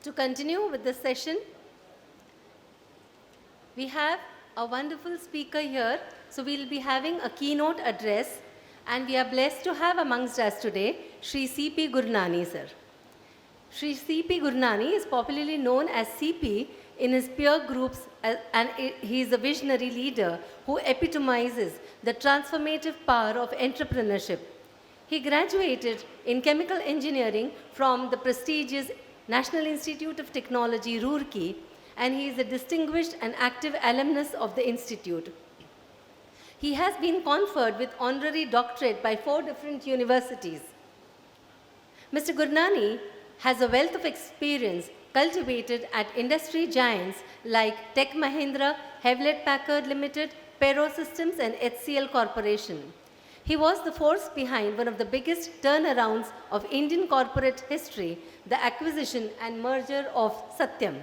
To continue with the session, we have a wonderful speaker here. So we'll be having a keynote address, and we are blessed to have amongst us today Shri C.P. Gurnani, sir. Shri C.P. Gurnani is popularly known as CP in his peer groups, and he is a visionary leader who epitomizes the transformative power of entrepreneurship. He graduated in chemical engineering from the prestigious National Institute of Technology, Roorkee, and he is a distinguished and active alumnus of the institute. He has been conferred with honorary doctorate by 4 different universities. Mr. Gurnani has a wealth of experience cultivated at industry giants like Tech Mahindra, Hewlett Packard Limited, Perro Systems, and HCL Corporation. He was the force behind one of the biggest turnarounds of Indian corporate history, the acquisition and merger of Satyam.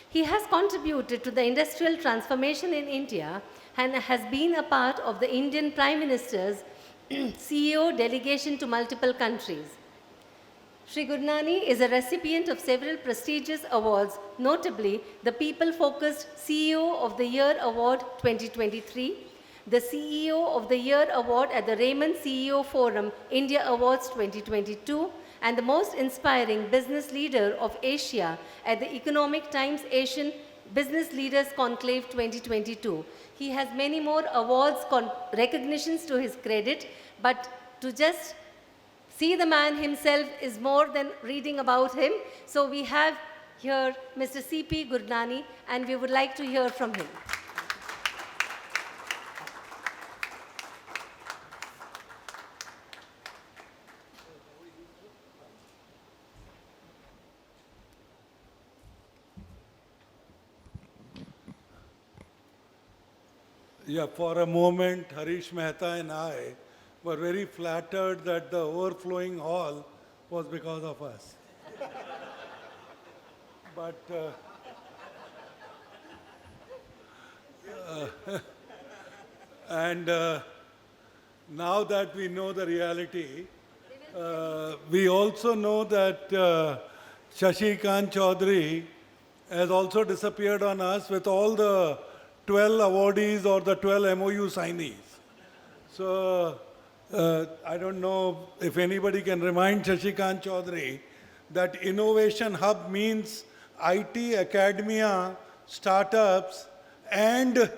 He has contributed to the industrial transformation in India and has been a part of the Indian Prime Minister's CEO delegation to multiple countries. Shri Gurnani is a recipient of several prestigious awards, notably the People-Focused CEO of the Year Award 2023, the CEO of the Year Award at the Raymond CEO Forum India Awards 2022, and the Most Inspiring Business Leader of Asia at the Economic Times Asian Business Leaders Conclave 2022. He has many more awards, recognitions to his credit, but to just see the man himself is more than reading about him. So we have here Mr. C.P. Gurnani, and we would like to hear from him. Yeah, for a moment, Harish Mehta and I were very flattered that the overflowing hall was because of us. But now that we know the reality, we also know that Shashi Kant Chaudhary has also disappeared on us with all the 12 awardees or the 12 MOU signees. So I don't know if anybody can remind Shashi Kant Chaudhary that Innovation Hub means IT, academia, startups, and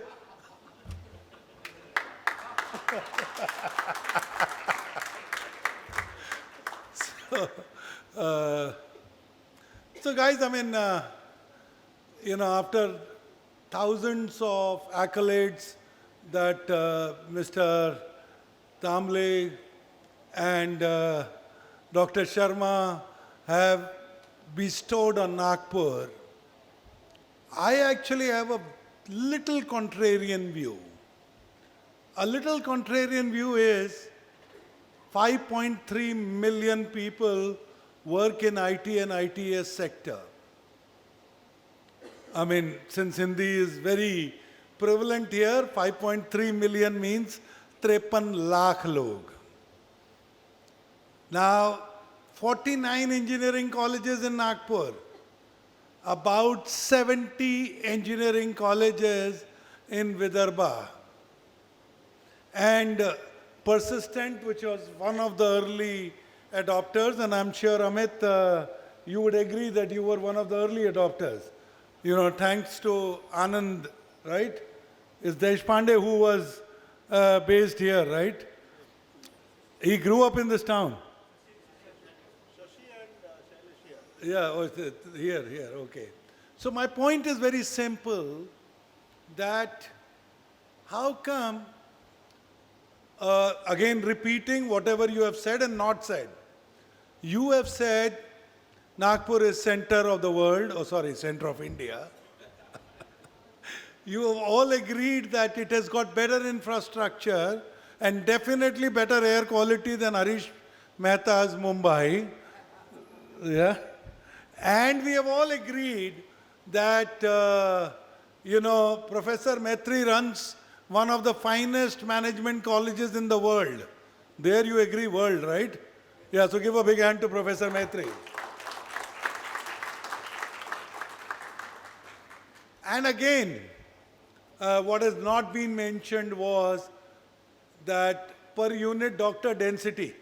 so guys, I mean, after thousands of accolades that Mr. Tamle and Dr. Sharma have bestowed on Nagpur, I actually have a little contrarian view. A little contrarian view is 5.3 million people work in IT and ITS sector. I mean, since Hindi is very prevalent here, 5.3 million means 53 lakh log. Now, 49 engineering colleges in Nagpur, about 70 engineering colleges in Vidarbha, and Persistent, which was one of the early adopters, and I'm sure, Amit, you would agree that you were one of the early adopters. Thanks to Anand, right? It's Deshpande who was based here, right? He grew up in this town. Shashi and Shailesh here. Yeah, oh, here, okay. So my point is very simple, that how come, again repeating whatever you have said and not said. You have said Nagpur is center of the world, center of India. You have all agreed that it has got better infrastructure and definitely better air quality than Harish Mehta's Mumbai. Yeah. And we have all agreed that, Professor Maitri runs one of the finest management colleges in the world. There you agree, world, right? Yeah, so give a big hand to Professor Maitri. And again, what has not been mentioned was that per unit doctor density.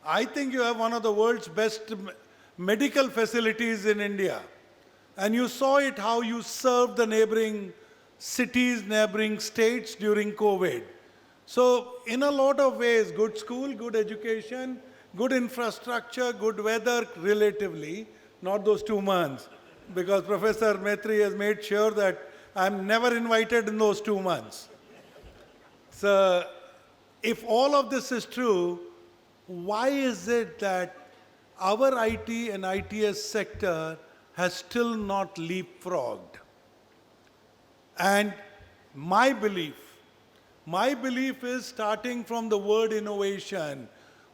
I think you have one of the world's best medical facilities in India. And you saw it how you served the neighboring cities, neighboring states during COVID. So in a lot of ways, good school, good education, good infrastructure, good weather relatively, not those 2 months, because Professor Maitri has made sure that I'm never invited in those 2 months. So if all of this is true, why is it that our IT and ITS sector has still not leapfrogged? And my belief is starting from the word innovation,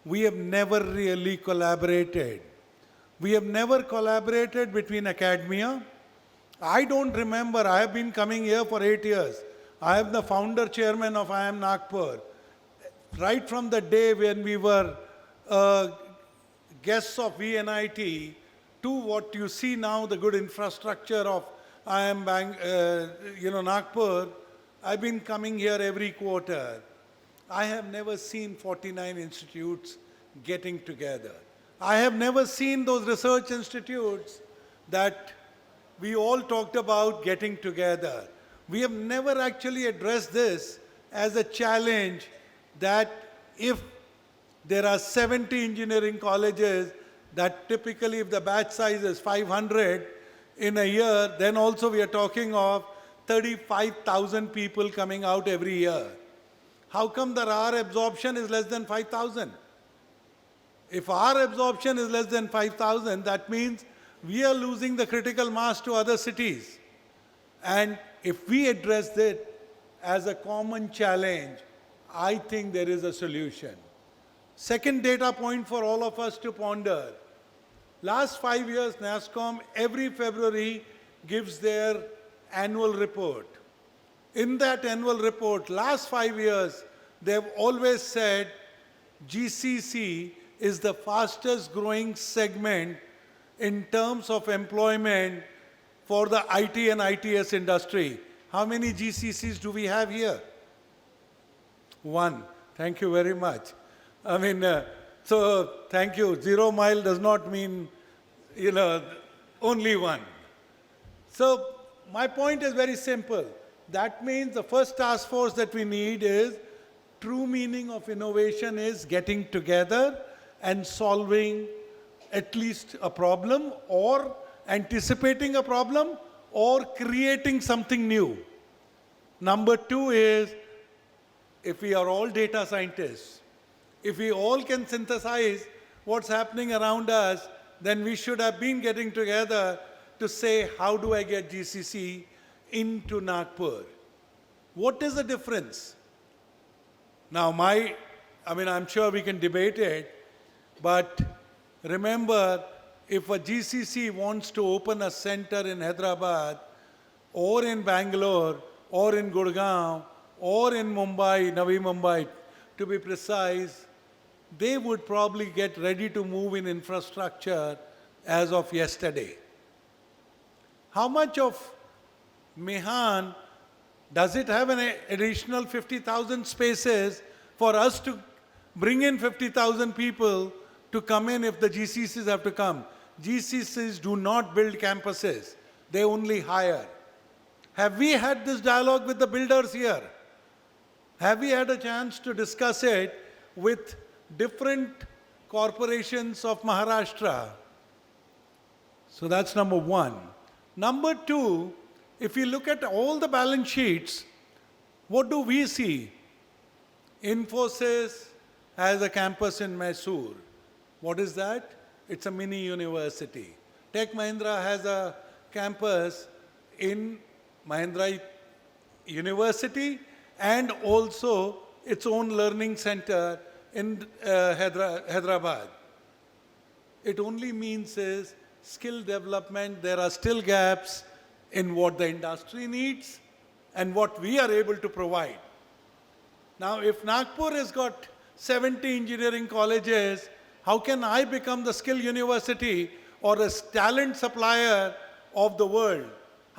we have never really collaborated. We have never collaborated between academia. I don't remember, I have been coming here for 8 years. I am the founder chairman of IIM Nagpur. Right from the day when we were guests of VNIT to what you see now, the good infrastructure of IIM Nagpur, I've been coming here every quarter. I have never seen 49 institutes getting together. I have never seen those research institutes that we all talked about getting together. We have never actually addressed this as a challenge that if there are 70 engineering colleges, that typically if the batch size is 500 in a year, then also we are talking of 35,000 people coming out every year. How come that our absorption is less than 5,000? If our absorption is less than 5,000, that means we are losing the critical mass to other cities. And if we address it as a common challenge, I think there is a solution. Second data point for all of us to ponder. Last 5 years, NASSCOM every February gives their annual report. In that annual report, last 5 years, they've always said GCC is the fastest growing segment in terms of employment for the IT and ITS industry. How many GCCs do we have here? 1. Thank you very much. So thank you. 0 mile does not mean, only 1. So my point is very simple. That means the first task force that we need is, true meaning of innovation is getting together and solving at least a problem, or anticipating a problem, or creating something new. Number 2 is, if we are all data scientists, if we all can synthesize what's happening around us, then we should have been getting together to say, how do I get GCC into Nagpur? What is the difference? Now, I'm sure we can debate it, but remember, if a GCC wants to open a center in Hyderabad, or in Bangalore, or in Gurgaon, or in Mumbai, Navi Mumbai, to be precise, they would probably get ready to move in infrastructure as of yesterday. How much of Mehan does it have an additional 50,000 spaces for us to bring in 50,000 people to come in if the GCCs have to come? GCCs do not build campuses, they only hire. Have we had this dialogue with the builders here? Have we had a chance to discuss it with different corporations of Maharashtra? So that's number 1. Number 2, if you look at all the balance sheets, what do we see? Infosys has a campus in Mysore. What is that? It's a mini university. Tech Mahindra has a campus in Mahindra University and also its own learning center in Hyderabad. It only means is skill development. There are still gaps in what the industry needs and what we are able to provide. Now, if Nagpur has got 70 engineering colleges, how can I become the skill university or a talent supplier of the world?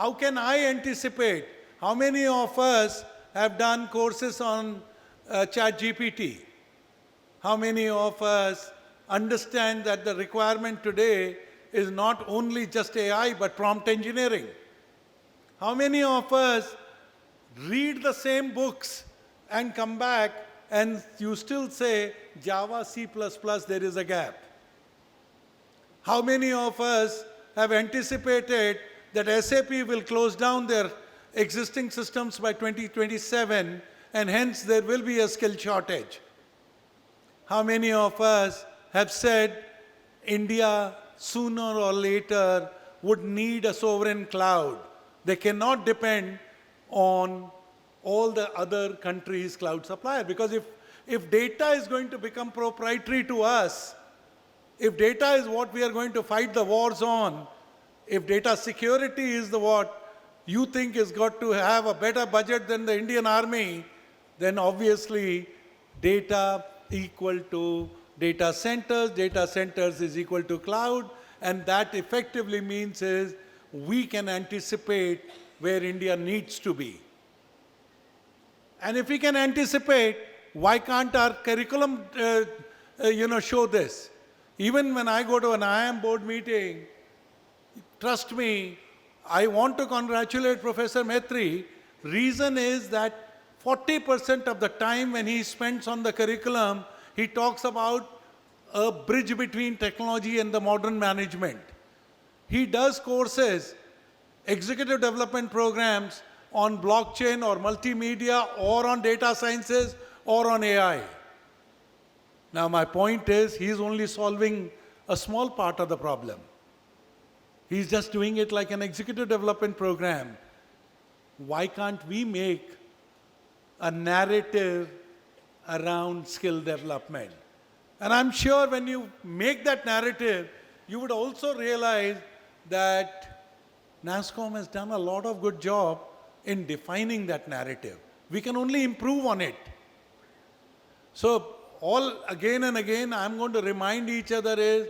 How can I anticipate? How many of us have done courses on ChatGPT? How many of us understand that the requirement today is not only just AI but prompt engineering? How many of us read the same books and come back and you still say Java, C++, there is a gap? How many of us have anticipated that SAP will close down their existing systems by 2027 and hence there will be a skill shortage? How many of us have said India sooner or later would need a sovereign cloud? They cannot depend on all the other countries' cloud supplier, because if data is going to become proprietary to us, if data is what we are going to fight the wars on, if data security is the what you think is got to have a better budget than the Indian army, then obviously data equal to data centers is equal to cloud, and that effectively means is we can anticipate where India needs to be. And if we can anticipate, why can't our curriculum show this? Even when I go to an IIM board meeting, trust me, I want to congratulate Professor Mhetri. Reason is that 40% of the time when he spends on the curriculum, he talks about a bridge between technology and the modern management. He does courses, executive development programs on blockchain or multimedia or on data sciences or on AI. Now my point is, he's only solving a small part of the problem. He's just doing it like an executive development program. Why can't we make a narrative around skill development? And I'm sure when you make that narrative, you would also realize that NASSCOM has done a lot of good job in defining that narrative. We can only improve on it. So all again and again, I'm going to remind each other is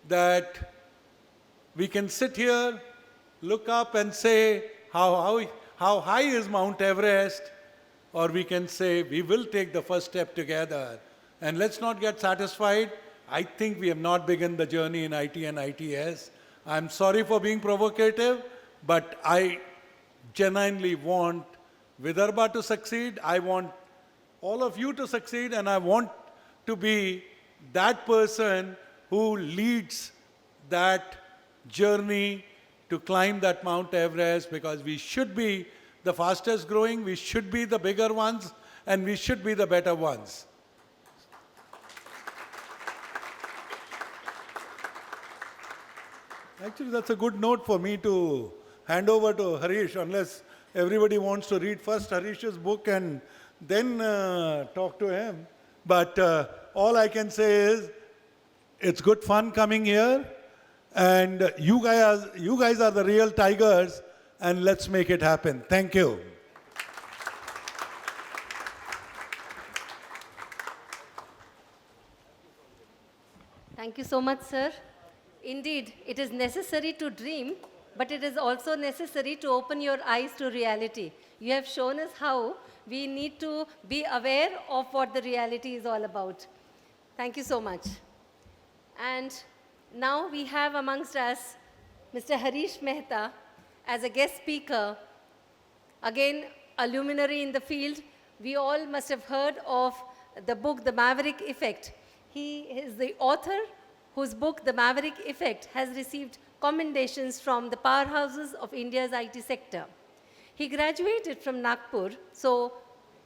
that we can sit here, look up and say, how high is Mount Everest? Or we can say, we will take the first step together. And let's not get satisfied. I think we have not begun the journey in IT and ITS. I'm sorry for being provocative, but I genuinely want Vidarbha to succeed. I want all of you to succeed, and I want to be that person who leads that journey to climb that Mount Everest, because we should be the fastest growing, we should be the bigger ones, and we should be the better ones. Actually, that's a good note for me to hand over to Harish, unless everybody wants to read first Harish's book and then talk to him. But all I can say is, it's good fun coming here, and you guys are the real tigers, and let's make it happen. Thank you. Thank you so much, sir. Indeed, it is necessary to dream, but it is also necessary to open your eyes to reality. You have shown us how we need to be aware of what the reality is all about. Thank you so much. And now we have amongst us Mr. Harish Mehta as a guest speaker. Again, a luminary in the field. We all must have heard of the book, The Maverick Effect. He is the author whose book, The Maverick Effect, has received commendations from the powerhouses of India's IT sector. He graduated from Nagpur, so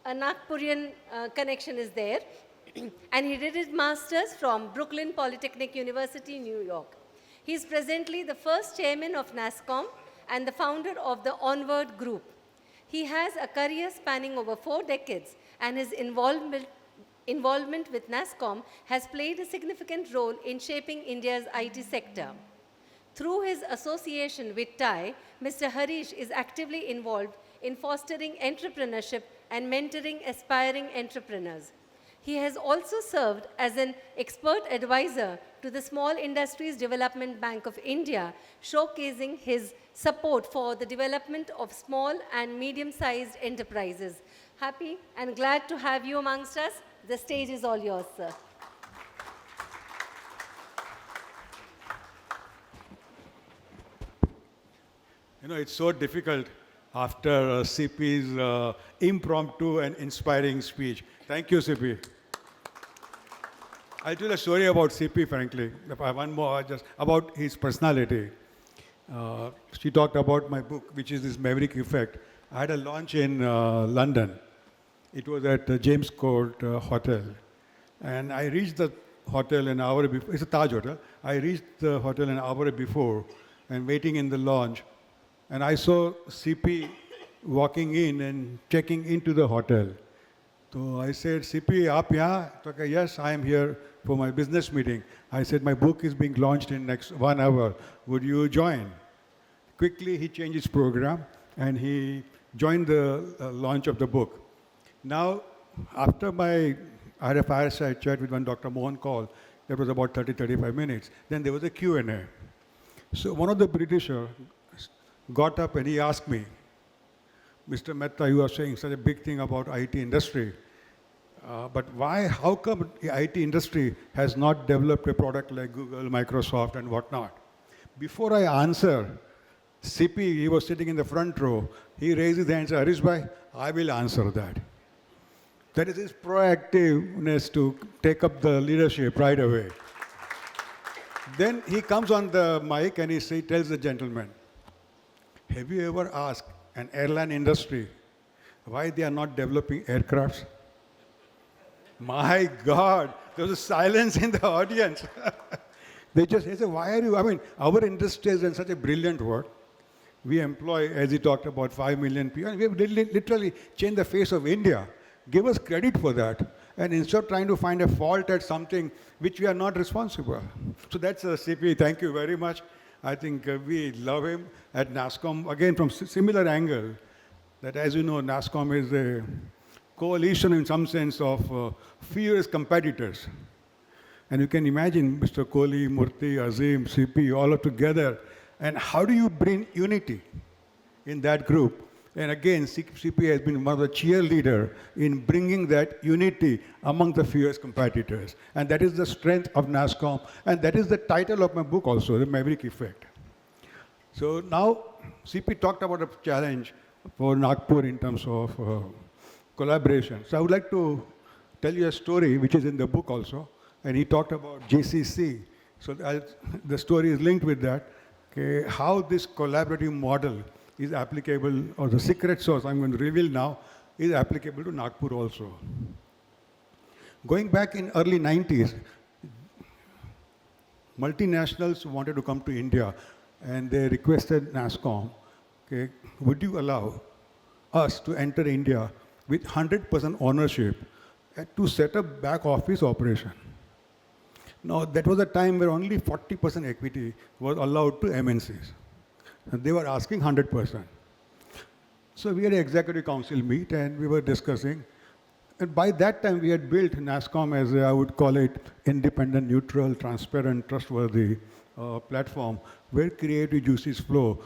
a Nagpurian connection is there, and he did his master's from Brooklyn Polytechnic University, New York. He is presently the first chairman of NASSCOM and the founder of the Onward Group. He has a career spanning over 4 decades, and his involvement with NASSCOM has played a significant role in shaping India's IT sector. Through his association with TIE, Mr. Harish is actively involved in fostering entrepreneurship and mentoring aspiring entrepreneurs. He has also served as an expert advisor to the Small Industries Development Bank of India, showcasing his support for the development of small and medium-sized enterprises. Happy and glad to have you amongst us. The stage is all yours, sir. You know, it's so difficult after CP's impromptu and inspiring speech. Thank you, CP. I'll tell a story about CP, frankly. One more, just about his personality. She talked about my book, which is this Maverick Effect. I had a launch in London. It was at the James Court Hotel. And I reached the hotel an hour before. It's a Taj Hotel. I reached the hotel an hour before and waiting in the lounge. And I saw CP walking in and checking into the hotel. So I said, CP, aap yahan? So, yes, I am here for my business meeting. I said, my book is being launched in next 1 hour. Would you join? Quickly, he changed his program and he joined the launch of the book. Now, after I had a fireside chat with one Dr. Mohan Kaul. That was about 35 minutes. Then there was a Q&A. So one of the Britishers got up and he asked me, Mr. Mehta, you are saying such a big thing about IT industry, but how come the IT industry has not developed a product like Google, Microsoft and whatnot? Before I answer, CP, he was sitting in the front row, he raised his hand and said, Harish bhai, I will answer that. That is his proactiveness to take up the leadership right away. Then he comes on the mic and he tells the gentleman, have you ever asked an airline industry why they are not developing aircrafts? My God, there was a silence in the audience. They said, why are you, our industry is in such a brilliant work. We employ, as he talked about, 5 million people. And we have literally changed the face of India. Give us credit for that. And instead of trying to find a fault at something which we are not responsible. So that's CP. Thank you very much. I think we love him at NASSCOM, again from similar angle, that as you know, NASSCOM is a coalition in some sense of fierce competitors. And you can imagine Mr. Kohli, Murthy, Azim, CP, all are together. And how do you bring unity in that group? And again, CP has been one of the cheerleaders in bringing that unity among the fierce competitors. And that is the strength of NASSCOM. And that is the title of my book also, The Maverick Effect. So now, CP talked about a challenge for Nagpur in terms of collaboration. So I would like to tell you a story which is in the book also. And he talked about JCC. So the story is linked with that. Okay, how this collaborative model is applicable, or the secret sauce I'm going to reveal now, is applicable to Nagpur also. Going back in early 90s, multinationals wanted to come to India and they requested NASSCOM, okay, would you allow us to enter India with 100% ownership to set up back office operation? Now, that was a time where only 40% equity was allowed to MNCs. And they were asking 100%. So we had an executive council meet and we were discussing. And by that time, we had built NASSCOM as I would call it, independent, neutral, transparent, trustworthy platform where creative juices flow.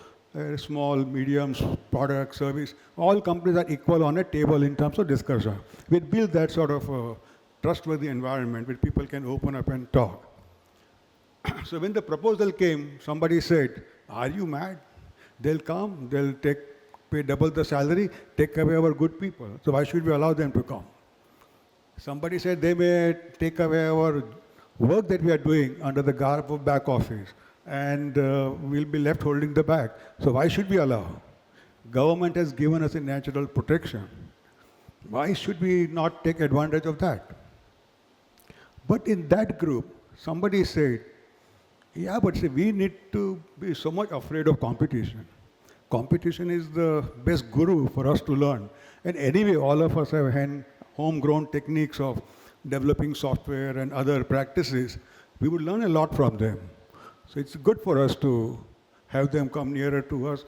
Small, medium, product, service, all companies are equal on a table in terms of discussion. We built that sort of trustworthy environment where people can open up and talk. So when the proposal came, somebody said, are you mad? They'll come, they'll pay double the salary, take away our good people. So why should we allow them to come? Somebody said they may take away our work that we are doing under the garb of back office and we'll be left holding the bag. So why should we allow? Government has given us a natural protection. Why should we not take advantage of that? But in that group, somebody said, yeah, but see, we need to be so much afraid of competition. Competition is the best guru for us to learn. And anyway, all of us have homegrown techniques of developing software and other practices. We would learn a lot from them. So it's good for us to have them come nearer to us.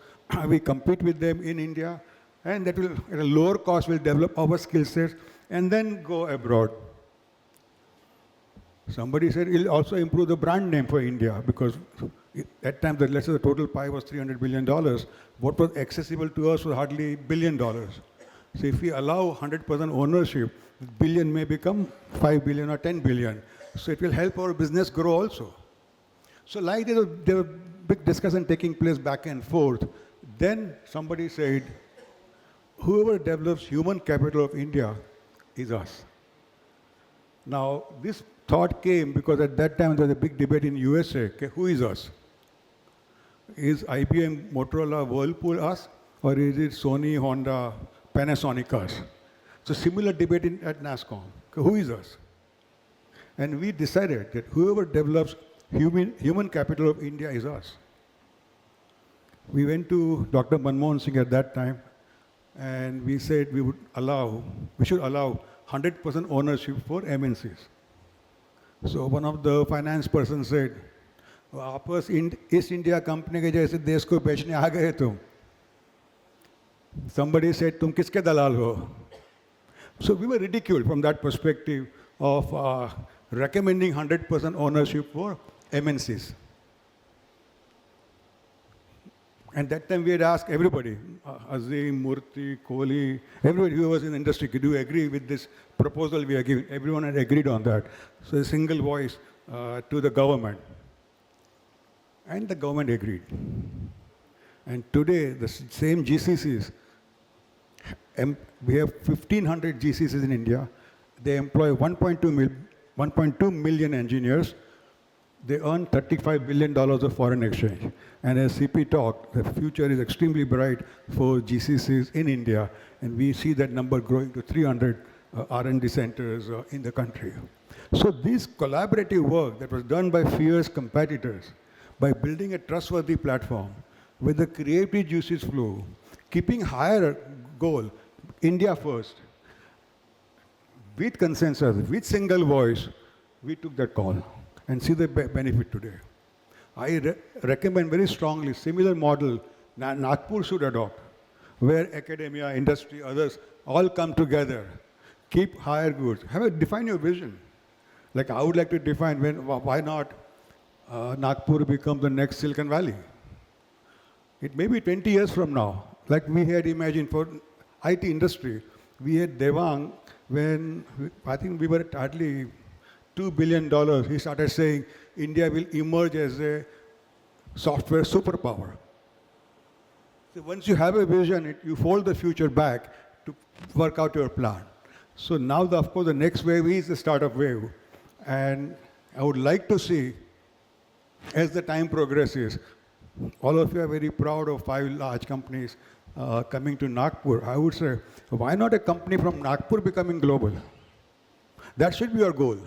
We compete with them in India, and that will, at a lower cost, will develop our skill sets and then go abroad. Somebody said it'll also improve the brand name for India because at times, let's say the total pie was $300 billion. What was accessible to us was hardly $1 billion. So if we allow 100% ownership, billion may become 5 billion or 10 billion. So it will help our business grow also. So like there were big discussion taking place back and forth. Then somebody said, whoever develops human capital of India is us. Now, this thought came because at that time there was a big debate in USA. Okay, who is us? Is IBM, Motorola, Whirlpool us? Or is it Sony, Honda, Panasonic us? So similar debate at NASCOM. Okay, who is us? And we decided that whoever develops human capital of India is us. We went to Dr. Manmohan Singh at that time, and we said we should allow 100% ownership for MNCs. So one of the finance persons said, "Aap East India company के जैसे देश को बेचने आ गए तुम." Somebody said, "तुम किसके दलाल हो?" So we were ridiculed from that perspective of recommending 100% ownership for MNCs. And that time we had asked everybody, Azim, Murthy, Kohli, everybody who was in the industry, do you agree with this proposal we are giving? Everyone had agreed on that. So a single voice to the government. And the government agreed. And today, the same GCCs, we have 1,500 GCCs in India. They employ 1.2 million engineers. They earn $35 billion of foreign exchange. And as CP talked, the future is extremely bright for GCCs in India. And we see that number growing to 300 R&D centers in the country. So this collaborative work that was done by fierce competitors, by building a trustworthy platform, with the creative juices flow, keeping higher goal, India first, with consensus, with single voice, we took that call and see the benefit today. I recommend very strongly similar model Nagpur should adopt, where academia, industry, others all come together, keep higher goods, define your vision. Like I would like to define why not Nagpur become the next Silicon Valley. It may be 20 years from now, like we had imagined for IT industry. We had Devang when I think we were at hardly $2 billion. He started saying India will emerge as a software superpower. So once you have a vision, you fold the future back to work out your plan. So now, of course, the next wave is the startup wave. And I would like to see, as the time progresses, all of you are very proud of 5 large companies coming to Nagpur. I would say, why not a company from Nagpur becoming global? That should be your goal.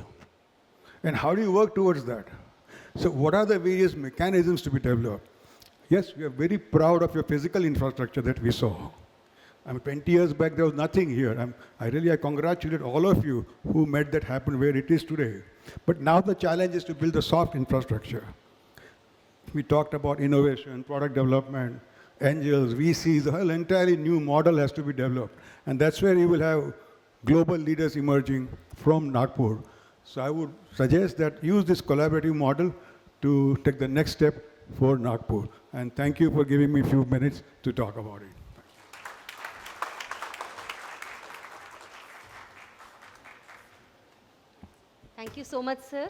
And how do you work towards that? So what are the various mechanisms to be developed? Yes, we are very proud of your physical infrastructure that we saw. 20 years back, there was nothing here. I congratulate all of you who made that happen where it is today. But now the challenge is to build the soft infrastructure. We talked about innovation, product development, angels, VCs, a whole entirely new model has to be developed. And that's where you will have global leaders emerging from Nagpur. So I would suggest that use this collaborative model to take the next step for Nagpur. And thank you for giving me a few minutes to talk about it. Thank you so much, sir.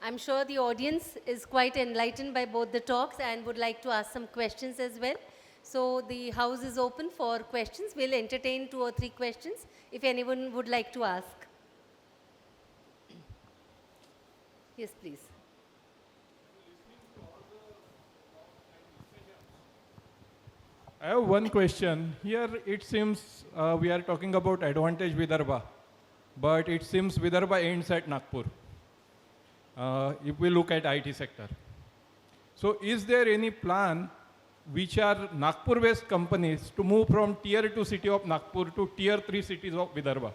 I'm sure the audience is quite enlightened by both the talks and would like to ask some questions as well. So the house is open for questions. We'll entertain 2 or 3 questions if anyone would like to ask. Yes, please. I have one question. Here it seems we are talking about Advantage Vidarbha, but it seems Vidarbha ends at Nagpur. If we look at IT sector. So is there any plan which are Nagpur-based companies to move from tier 2 city of Nagpur to tier 3 cities of Vidarbha?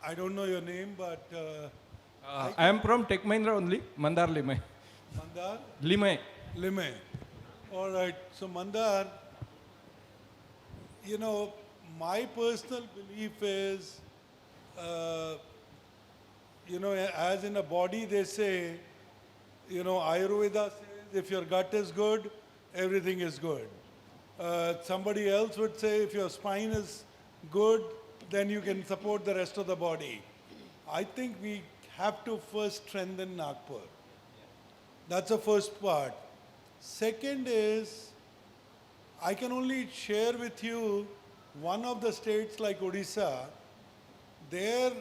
I don't know your name, but... I am from Tech Mahindra only, Mandar Limay. Mandar? Limay. Limay. All right. So, Mandar, you know, my personal belief is, you know, as in a body, they say, you know, Ayurveda says if your gut is good, everything is good. Somebody else would say if your spine is good, then you can support the rest of the body. I think we have to first strengthen Nagpur. That's the first part. Second is, I can only share with you one of the states like Odisha. There,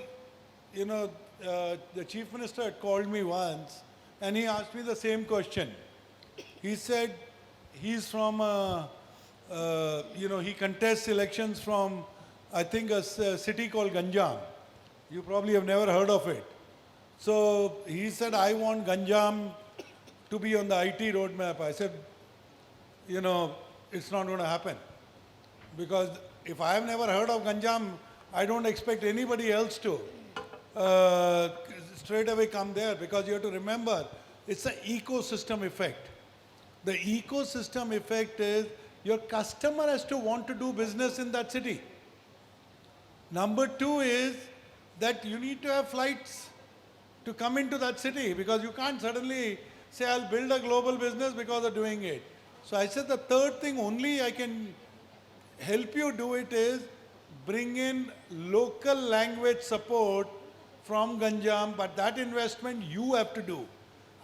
you know, the chief minister had called me once and he asked me the same question. He said he's from, you know, he contests elections from, I think, a city called Ganjam. You probably have never heard of it. So he said, I want Ganjam to be on the IT roadmap. I said, you know, it's not going to happen. Because if I have never heard of Ganjam, I don't expect anybody else to straight away come there, because you have to remember, it's an ecosystem effect. The ecosystem effect is your customer has to want to do business in that city. Number two is that you need to have flights to come into that city, because you can't suddenly say, I'll build a global business because of doing it. So I said the third thing only I can help you do it is bring in local language support from Ganjam, but that investment you have to do.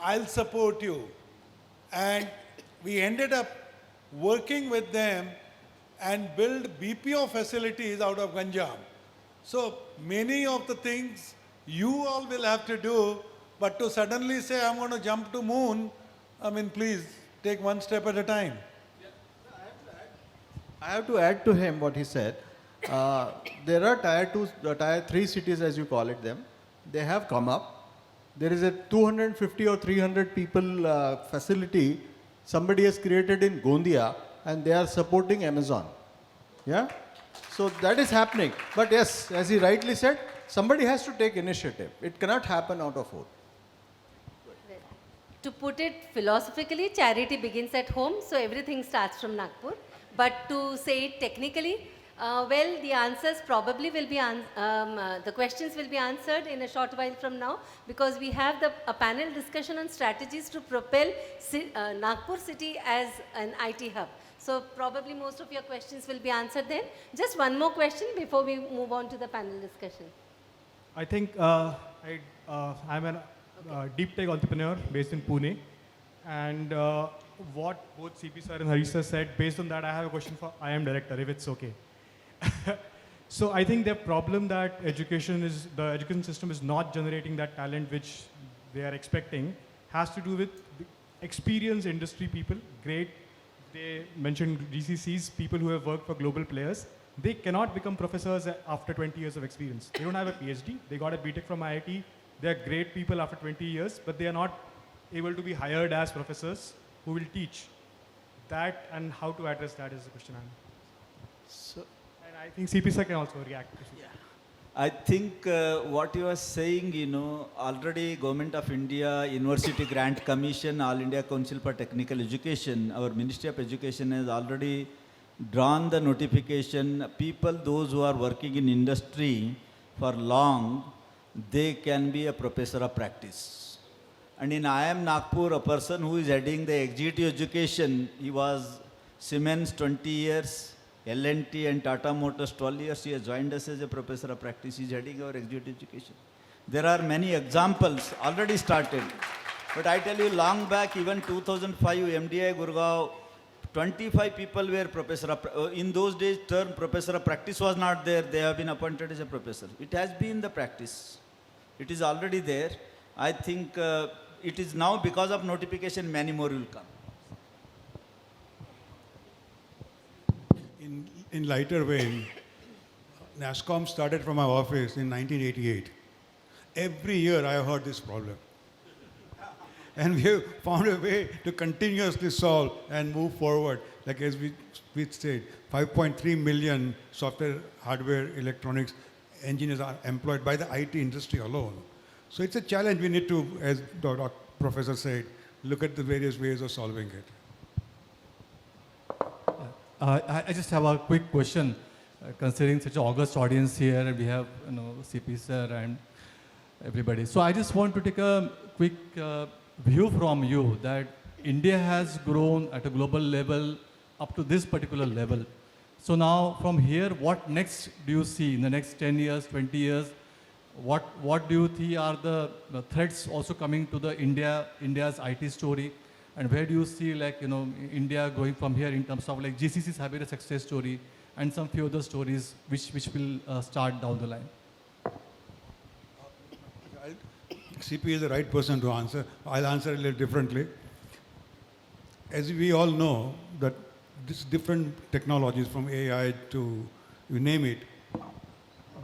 I'll support you. And we ended up working with them and build BPO facilities out of Ganjam. So many of the things you all will have to do, but to suddenly say, I'm going to jump to moon, I mean, please take one step at a time. I have to add to him what he said. There are tier 2, tier 3 cities, as you call it them. They have come up. There is a 250 or 300 people facility somebody has created in Gondia, and they are supporting Amazon. Yeah? So that is happening. But yes, as he rightly said, somebody has to take initiative. It cannot happen out of hope. To put it philosophically, charity begins at home, so everything starts from Nagpur. But to say it technically, well, the answers probably will be, the questions will be answered in a short while from now, because we have a panel discussion on strategies to propel Nagpur city as an IT hub. So probably most of your questions will be answered then. Just one more question before we move on to the panel discussion. I think I'm a deep tech entrepreneur based in Pune, and what both CP sir and Harish sir said, based on that I have a question for IM director, if it's okay. So I think the problem that the education system is not generating that talent which they are expecting has to do with experienced industry people. Great, they mentioned GCCs, people who have worked for global players. They cannot become professors after 20 years of experience. They don't have a PhD. They got a BTech from IIT. They are great people after 20 years, but they are not able to be hired as professors who will teach. That and how to address that is the question I'm. So, And I think CP sir can also react. I think what you are saying, you know, already Government of India, University Grant Commission, All India Council for Technical Education, our Ministry of Education has already drawn the notification. People, those who are working in industry for long, they can be a professor of practice. And in IIM Nagpur, a person who is heading the executive education, he was Siemens 20 years, L&T and Tata Motors 12 years, he has joined us as a professor of practice. He is heading our executive education. There are many examples already started. But I tell you, long back, even 2005, MDI Gurgaon, 25 people were professor of, in those days, term professor of practice was not there. They have been appointed as a professor. It has been the practice. It is already there. I think it is now because of notification, many more will come. In lighter vein, NASSCOM started from my office in 1988. Every year I have heard this problem. And we have found a way to continuously solve and move forward. Like as we said, 5.3 million software, hardware, electronics engineers are employed by the IT industry alone. So it's a challenge we need to, as the professor said, look at the various ways of solving it. I just have a quick question. Considering such an august audience here, and we have CP sir and everybody. So I just want to take a quick view from you that India has grown at a global level up to this particular level. So now from here, what next do you see in the next 10 years, 20 years? What do you think are the threats also coming to the India's IT story? And where do you see India going from here in terms of like GCC's having a success story and some few other stories which will start down the line? CP is the right person to answer. I'll answer a little differently. As we all know, that these different technologies from AI to you name it,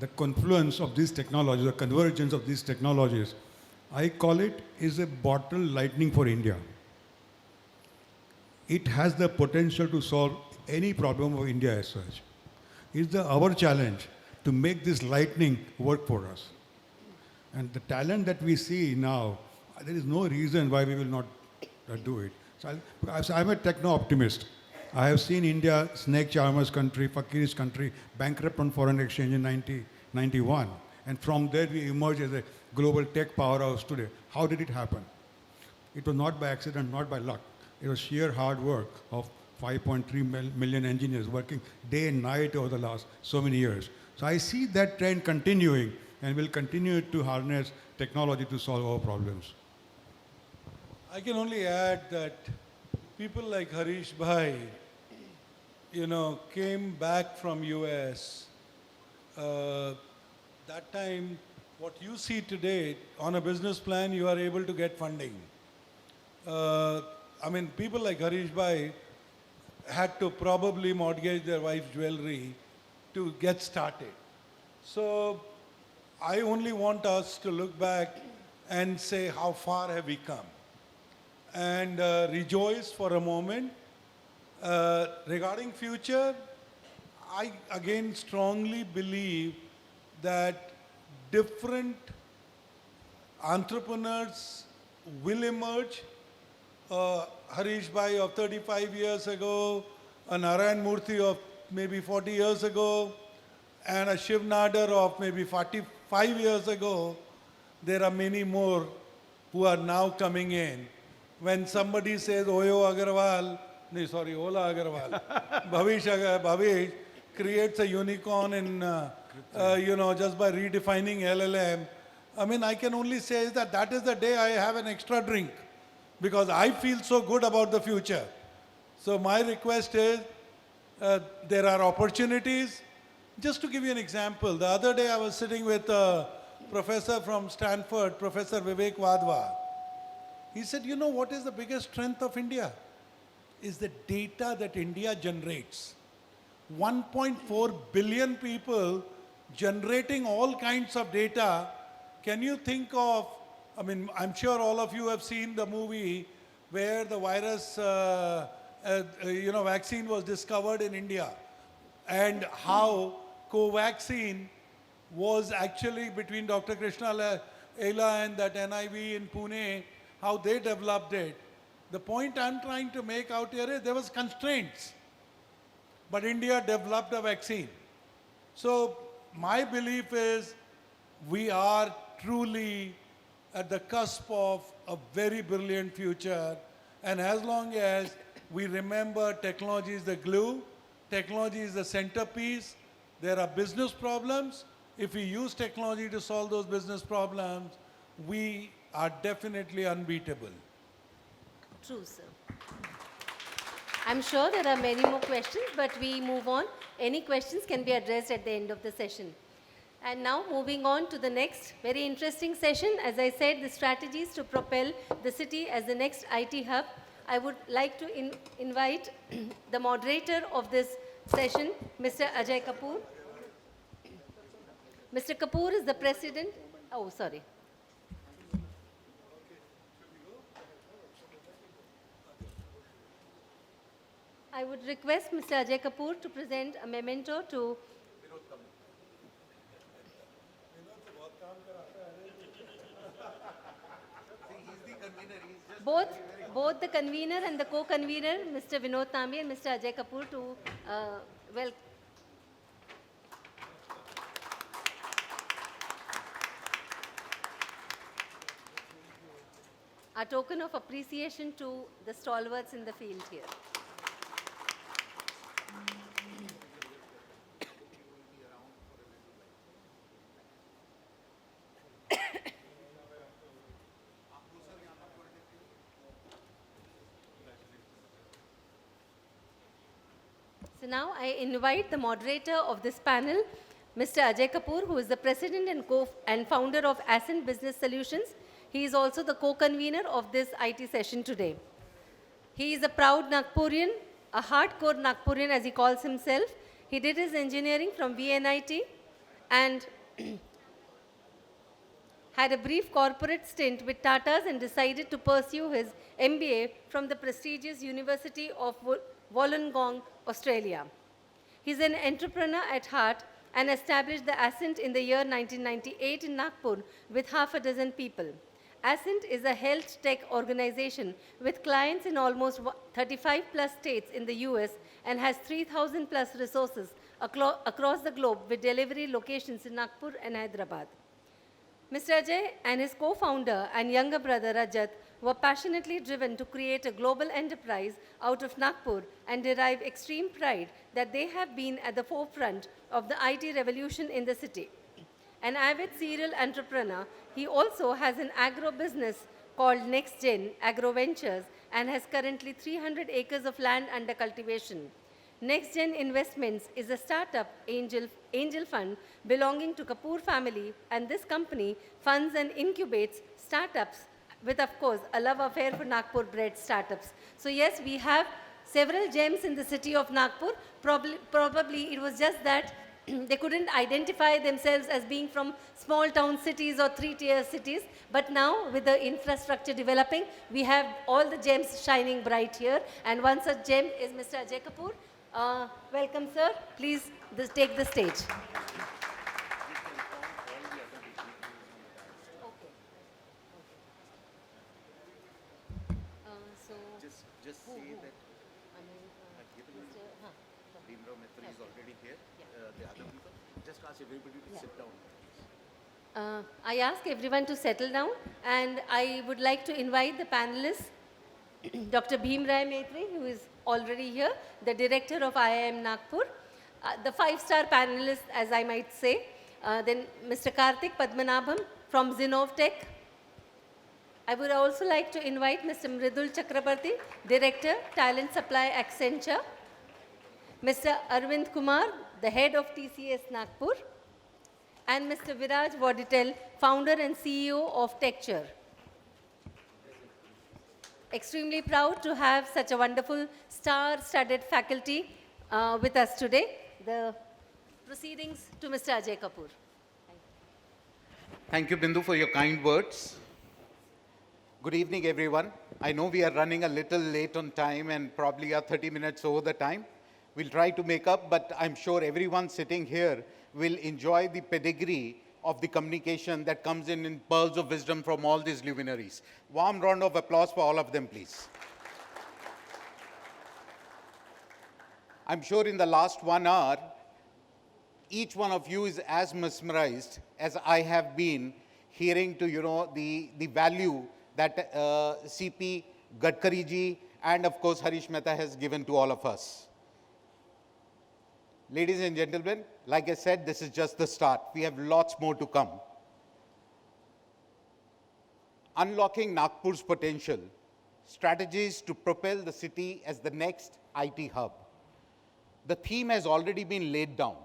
the confluence of these technologies, the convergence of these technologies, I call it is a bottle lightning for India. It has the potential to solve any problem of India as such. It's our challenge to make this lightning work for us. And the talent that we see now, there is no reason why we will not do it. So I'm a techno-optimist. I have seen India, snake charmer's country, fakir's country, bankrupt on foreign exchange in 1991. And from there we emerged as a global tech powerhouse today. How did it happen? It was not by accident, not by luck. It was sheer hard work of 5.3 million engineers working day and night over the last so many years. So I see that trend continuing and will continue to harness technology to solve our problems. I can only add that people like Harish Bhai, came back from US. That time, what you see today, on a business plan, you are able to get funding. People like Harish Bhai had to probably mortgage their wife's jewelry to get started. So I only want us to look back and say, how far have we come? And rejoice for a moment. Regarding future, I again strongly believe that different entrepreneurs will emerge. Harish Bhai of 35 years ago, a Narayan Murthy of maybe 40 years ago, and a Shiv Nadar of maybe 45 years ago. There are many more who are now coming in. When somebody says Oyo Agarwal, Ola Agarwal, Bhavish creates a unicorn in, just by redefining LLM. I can only say that is the day I have an extra drink because I feel so good about the future. So my request is, there are opportunities. Just to give you an example, the other day I was sitting with a professor from Stanford, Professor Vivek Wadhwa. He said, what is the biggest strength of India? Is the data that India generates. 1.4 billion people generating all kinds of data. Can you think of, I'm sure all of you have seen the movie where the virus, vaccine was discovered in India, and how Covaxin was actually between Dr. Krishna Ela and that NIV in Pune, how they developed it. The point I'm trying to make out here is there was constraints, but India developed a vaccine. So my belief is we are truly at the cusp of a very brilliant future, and as long as we remember technology is the glue, technology is the centerpiece, there are business problems. If we use technology to solve those business problems, we are definitely unbeatable. True, sir. I'm sure there are many more questions, but we move on. Any questions can be addressed at the end of the session. And now moving on to the next very interesting session. As I said, the strategies to propel the city as the next IT hub. I would like to invite the moderator of this session, Mr. Ajay Kapoor. Mr. Kapoor is the president. Oh, sorry. I would request Mr. Ajay Kapoor to present a memento to both both the convener and the co-convener, Mr. Vinod Tambi and Mr. Ajay Kapoor, to a token of appreciation to the stalwarts in the field here. So now I invite the moderator of this panel, Mr. Ajay Kapoor, who is the president and founder of Ascent Business Solutions. He is also the co-convener of this IT session today. He is a proud Nagpurian, a hardcore Nagpurian as he calls himself. He did his engineering from VNIT and had a brief corporate stint with Tatas and decided to pursue his MBA from the prestigious University of Wollongong, Australia. He's an entrepreneur at heart and established the Ascent in the year 1998 in Nagpur with half a dozen people. Ascent is a health tech organization with clients in almost 35 plus states in the US and has 3,000 plus resources across the globe with delivery locations in Nagpur and Hyderabad. Mr. Ajay and his co-founder and younger brother Rajat were passionately driven to create a global enterprise out of Nagpur and derive extreme pride that they have been at the forefront of the IT revolution in the city. An avid serial entrepreneur, he also has an agro business called NextGen Agro Ventures and has currently 300 acres of land under cultivation. NextGen Investments is a startup angel fund belonging to Kapoor family, and this company funds and incubates startups with, of course, a love affair for Nagpur-bred startups. So yes, we have several gems in the city of Nagpur. Probably it was just that they couldn't identify themselves as being from small town cities or three-tier cities. But now, with the infrastructure developing, we have all the gems shining bright here. And one such gem is Mr. Ajay Kapoor. Welcome, sir. Please take the stage. Just say that given Bhimrao Mitra is already here, the other people, just ask everybody to sit down. I ask everyone to settle down, and I would like to invite the panelists, Dr. Bhimrao Mitra, who is already here, the director of IIM Nagpur, the five-star panelists, as I might say, then Mr. Karthik Padmanabham from Zinnovtech. I would also like to invite Mr. Mridul Chakrabarti, Director, Talent Supply Accenture, Mr. Arvind Kumar, the head of TCS Nagpur, and Mr. Viraj Voditel, founder and CEO of Techture. Extremely proud to have such a wonderful star-studded faculty with us today. The proceedings to Mr. Ajay Kapoor. Thank you, Bindu, for your kind words. Good evening, everyone. I know we are running a little late on time and probably are 30 minutes over the time. We'll try to make up, but I'm sure everyone sitting here will enjoy the pedigree of the communication that comes in pearls of wisdom from all these luminaries. Warm round of applause for all of them, please. I'm sure in the last 1 hour, each one of you is as mesmerized as I have been hearing to, the value that CP Gadkari ji and of course Harish Mehta has given to all of us. Ladies and gentlemen, like I said, this is just the start. We have lots more to come. Unlocking Nagpur's potential, strategies to propel the city as the next IT hub. The theme has already been laid down.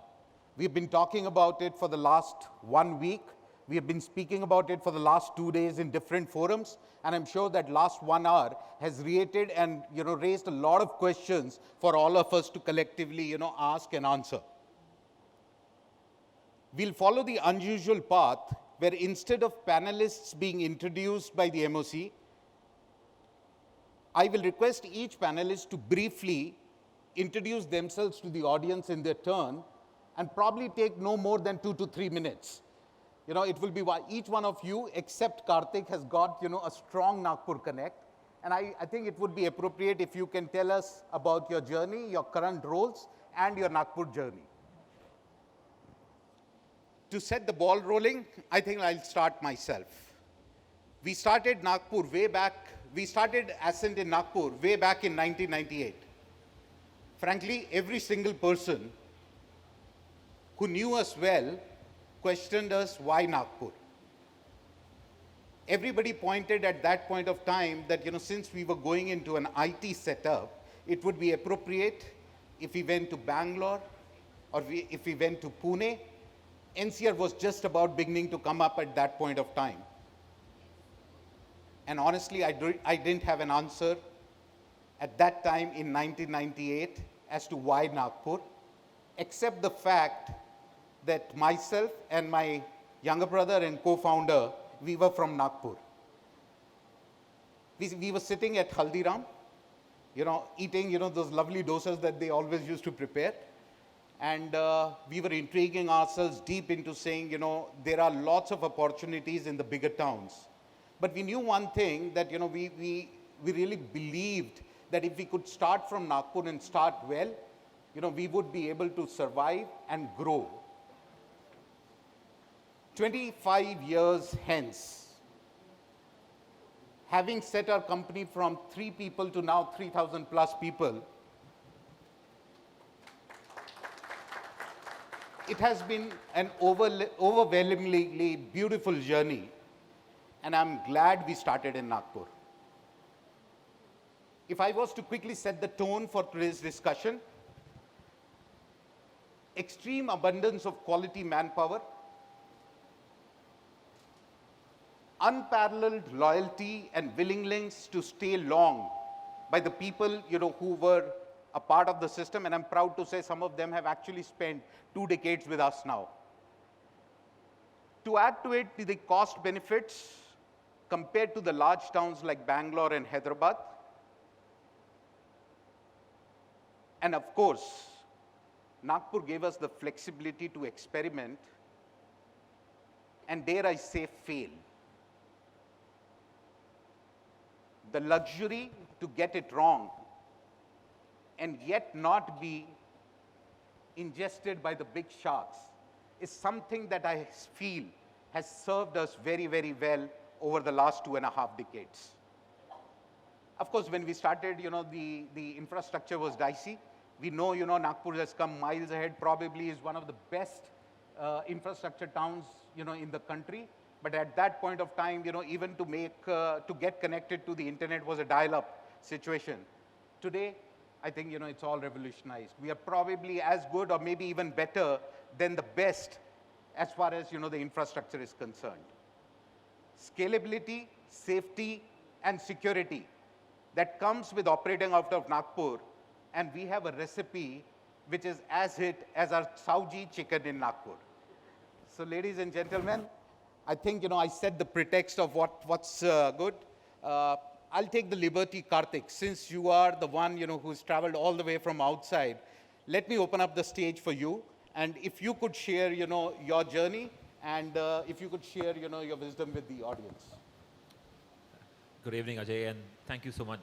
We've been talking about it for the last 1 week. We have been speaking about it for the last 2 days in different forums, and I'm sure that last 1 hour has created and raised a lot of questions for all of us to collectively ask and answer. We'll follow the unusual path where instead of panelists being introduced by the MOC, I will request each panelist to briefly introduce themselves to the audience in their turn and probably take no more than 2 to 3 minutes. It will be each one of you, except Karthik, has got, a strong Nagpur connect. And I think it would be appropriate if you can tell us about your journey, your current roles, and your Nagpur journey. To set the ball rolling, I think I'll start myself. We started Nagpur way back, we started Ascent in Nagpur way back in 1998. Frankly, every single person who knew us well questioned us, why Nagpur? Everybody pointed at that point of time that, since we were going into an IT setup, it would be appropriate if we went to Bangalore or if we went to Pune. NCR was just about beginning to come up at that point of time. And honestly, I didn't have an answer at that time in 1998 as to why Nagpur, except the fact that myself and my younger brother and co-founder, we were from Nagpur. We were sitting at Haldiram, eating, those lovely dosas that they always used to prepare. And we were intriguing ourselves deep into saying, there are lots of opportunities in the bigger towns. But we knew one thing, that, we really believed that if we could start from Nagpur and start well, we would be able to survive and grow. 25 years hence, having set our company from 3 people to now 3,000 plus people, it has been an overwhelmingly beautiful journey, and I'm glad we started in Nagpur. If I was to quickly set the tone for today's discussion, extreme abundance of quality manpower, unparalleled loyalty and willingness to stay long by the people, who were a part of the system, and I'm proud to say some of them have actually spent 2 decades with us now. To add to it, the cost benefits compared to the large towns like Bangalore and Hyderabad. And of course, Nagpur gave us the flexibility to experiment and, dare I say, fail. The luxury to get it wrong and yet not be ingested by the big sharks is something that I feel has served us very, very well over the last 2.5 decades. Of course, when we started, the infrastructure was dicey. We know, Nagpur has come miles ahead, probably is one of the best infrastructure towns, in the country. But at that point of time, even to get connected to the internet was a dial-up situation. Today, I think, it's all revolutionized. We are probably as good or maybe even better than the best as far as, the infrastructure is concerned. Scalability, safety, and security that comes with operating out of Nagpur, and we have a recipe which is as hit as our Sauji chicken in Nagpur. So ladies and gentlemen, I think, I set the pretext of what's good. I'll take the liberty, Karthik, since you are the one, who's traveled all the way from outside. Let me open up the stage for you. And if you could share, your journey, and if you could share, your wisdom with the audience. Good evening, Ajay, and thank you so much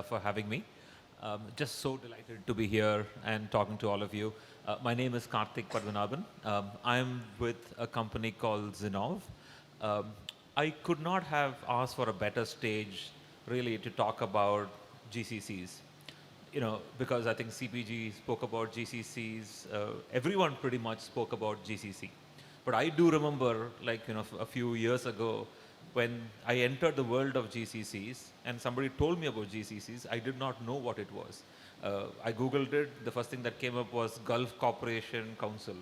for having me. Just so delighted to be here and talking to all of you. My name is Karthik Padmanabhan. I'm with a company called Zinov. I could not have asked for a better stage, really, to talk about GCCs. Because I think CPG spoke about GCCs. Everyone pretty much spoke about GCC. But I do remember, a few years ago, when I entered the world of GCCs and somebody told me about GCCs, I did not know what it was. I Googled it. The first thing that came up was Gulf Corporation Council,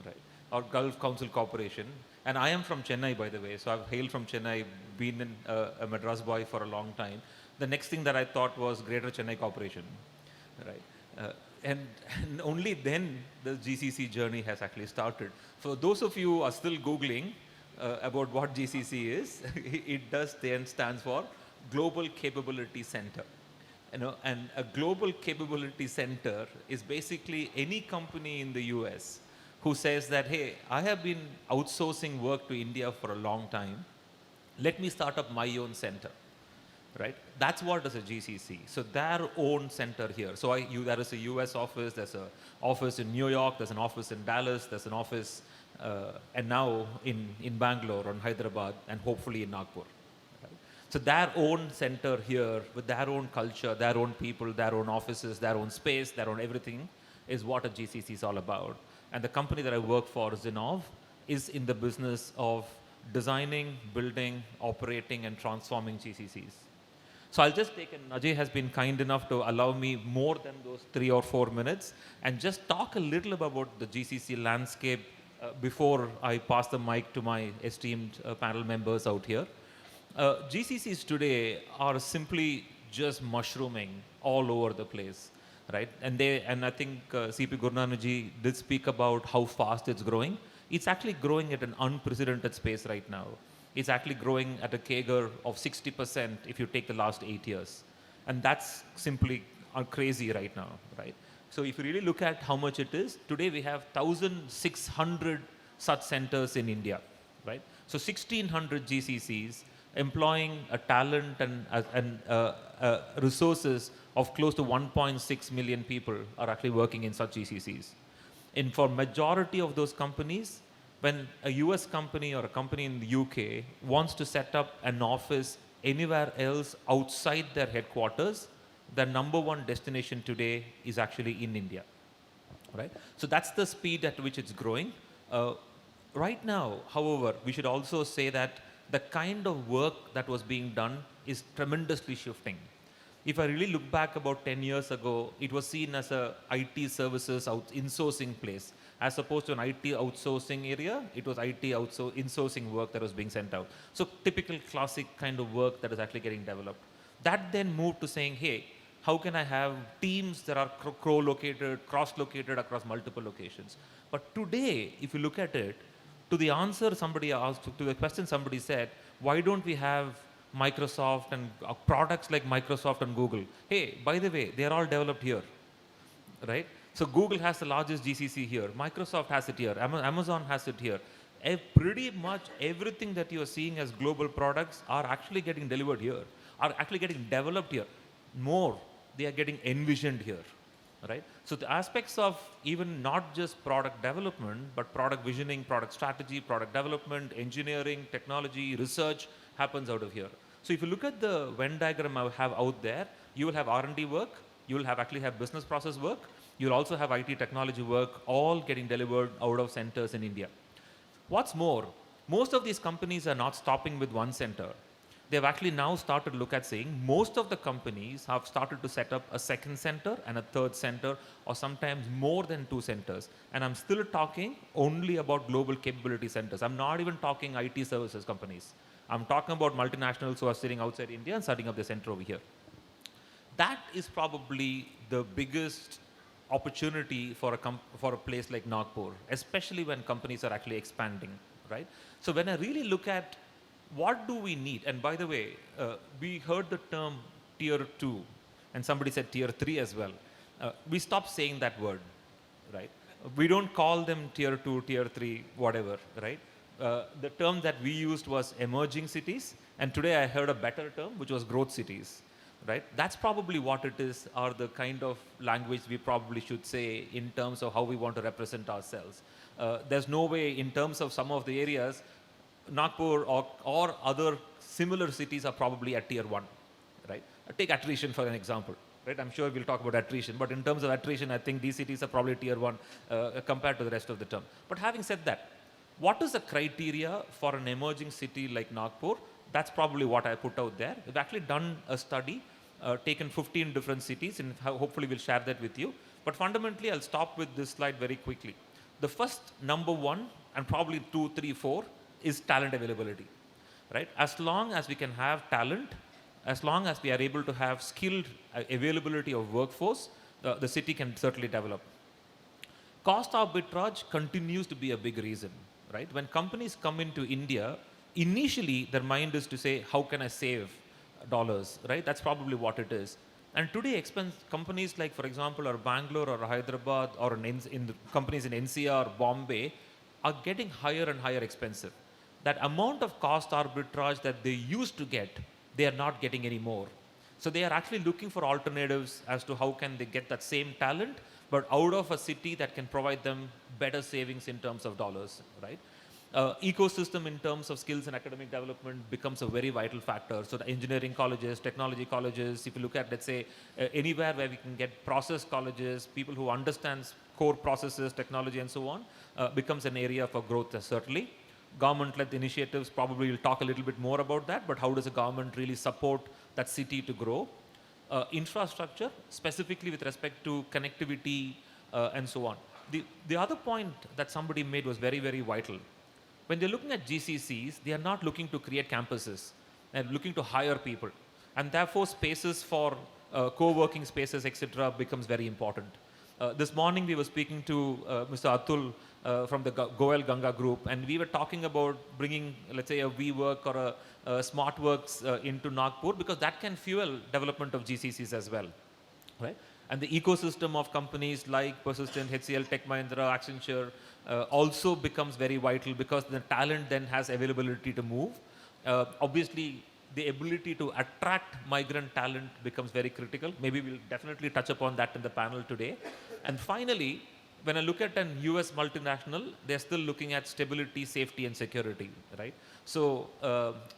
right? Or Gulf Council Corporation. And I am from Chennai, by the way. So I've hailed from Chennai, been a Madras boy for a long time. The next thing that I thought was Greater Chennai Corporation, right? And only then the GCC journey has actually started. For those of you who are still Googling about what GCC is, it does then stands for Global Capability Center. And a Global Capability Center is basically any company in the US who says that, hey, I have been outsourcing work to India for a long time. Let me start up my own center. right? That's what is a GCC. So their own center here. So there is a US office, there's an office in New York, there's an office in Dallas, there's an office, and now in Bangalore, or in Hyderabad, and hopefully in Nagpur. Right? So their own center here, with their own culture, their own people, their own offices, their own space, their own everything, is what a GCC is all about. And the company that I work for, Zinov, is in the business of designing, building, operating, and transforming GCCs. So I'll just take, and Ajay has been kind enough to allow me more than those 3 or 4 minutes, and just talk a little about the GCC landscape before I pass the mic to my esteemed panel members out here. GCCs today are simply just mushrooming all over the place, right? And I think CP Gurunanaji did speak about how fast it's growing. It's actually growing at an unprecedented pace right now. It's actually growing at a CAGR of 60% if you take the last 8 years. And that's simply crazy right now, right? So if you really look at how much it is, today we have 1,600 such centers in India, right? So 1,600 GCCs employing a talent and resources of close to 1.6 million people are actually working in such GCCs. And for majority of those companies, when a US company or a company in the UK wants to set up an office anywhere else outside their headquarters, the number one destination today is actually in India, right? So that's the speed at which it's growing. Right now, however, we should also say that the kind of work that was being done is tremendously shifting. If I really look back about 10 years ago, it was seen as a IT services insourcing place. As opposed to an IT outsourcing area, it was IT insourcing work that was being sent out. So typical classic kind of work that is actually getting developed. That then moved to saying, hey, how can I have teams that are co-located, cross-located across multiple locations? But today, if you look at it, to the answer somebody asked, to the question somebody said, why don't we have Microsoft and products like Microsoft and Google? Hey, by the way, they are all developed here, right? So Google has the largest GCC here. Microsoft has it here. Amazon has it here. Pretty much everything that you are seeing as global products are actually getting delivered here, are actually getting developed here. More, they are getting envisioned here, right? So the aspects of even not just product development, but product visioning, product strategy, product development, engineering, technology, research happens out of here. So if you look at the Venn diagram I have out there, you will have R&D work, you will actually have business process work, you'll also have IT technology work, all getting delivered out of centers in India. What's more, most of these companies are not stopping with one center. They've actually now started to look at saying most of the companies have started to set up a second center and a third center, or sometimes more than 2 centers. And I'm still talking only about global capability centers. I'm not even talking IT services companies. I'm talking about multinationals who are sitting outside India and setting up the center over here. That is probably the biggest opportunity for a place like Nagpur, especially when companies are actually expanding, right? So when I really look at what do we need, and by the way, we heard the term tier 2, and somebody said tier 3 as well. We stopped saying that word, right? We don't call them tier 2, tier 3, whatever, right? The term that we used was emerging cities, and today I heard a better term, which was growth cities. Right? That's probably what it is, or the kind of language we probably should say in terms of how we want to represent ourselves. There's no way in terms of some of the areas, Nagpur or other similar cities are probably at tier 1, right? Take attrition for an example, right? I'm sure we'll talk about attrition, but in terms of attrition, I think these cities are probably tier 1 compared to the rest of the term. But having said that, what is the criteria for an emerging city like Nagpur? That's probably what I put out there. We've actually done a study, taken 15 different cities, and hopefully we'll share that with you. But fundamentally, I'll stop with this slide very quickly. The first number 1, and probably 2, 3, 4, is talent availability, right? As long as we can have talent, as long as we are able to have skilled availability of workforce, the city can certainly develop. Cost arbitrage continues to be a big reason, right? When companies come into India, initially their mind is to say, how can I save dollars, right? That's probably what it is. And today, companies like, for example, or Bangalore or Hyderabad or companies in NCR or Bombay are getting higher and higher expensive. That amount of cost arbitrage that they used to get they are not getting any more. So they are actually looking for alternatives as to how can they get that same talent, but out of a city that can provide them better savings in terms of dollars, right? Ecosystem in terms of skills and academic development becomes a very vital factor. So the engineering colleges, technology colleges, if you look at, let's say, anywhere where we can get process colleges, people who understand core processes, technology and so on, becomes an area for growth, certainly. Government-led initiatives, probably we'll talk a little bit more about that, but how does the government really support that city to grow? Infrastructure, specifically with respect to connectivity and so on. The other point that somebody made was very, very vital. When they're looking at GCCs, they are not looking to create campuses. They're looking to hire people. And therefore, spaces for co-working spaces, etc., becomes very important. This morning, we were speaking to Mr. Atul from the Goel Ganga group, and we were talking about bringing, let's say, a WeWork or a SmartWorks into Nagpur, because that can fuel development of GCCs as well, right? And the ecosystem of companies like Persistent, HCL, Tech Mahindra, Accenture also becomes very vital, because the talent then has availability to move. Obviously, the ability to attract migrant talent becomes very critical. Maybe we'll definitely touch upon that in the panel today. And finally, when I look at an US multinational, they're still looking at stability, safety, and security, right? So,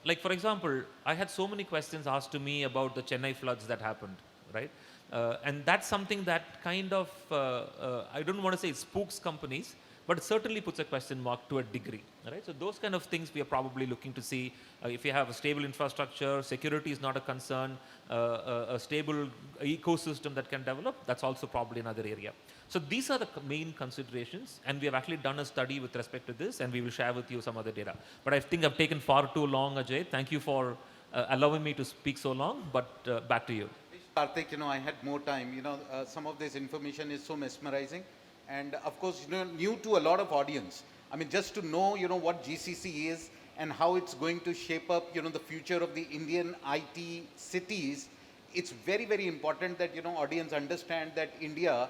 like for example, I had so many questions asked to me about the Chennai floods that happened, right? And that's something that kind of, I don't want to say it spooks companies, but it certainly puts a question mark to a degree, right? So those kind of things we are probably looking to see. If you have a stable infrastructure, security is not a concern, a stable ecosystem that can develop, that's also probably another area. So these are the main considerations, and we have actually done a study with respect to this, and we will share with you some other data. But I think I've taken far too long, Ajay. Thank you for allowing me to speak so long, but back to you. Karthik, I had more time. Some of this information is so mesmerizing. And of course, new to a lot of audience. I mean, just to know, what GCC is and how it's going to shape up, the future of the Indian IT cities, it's very, very important that, audience understand that India,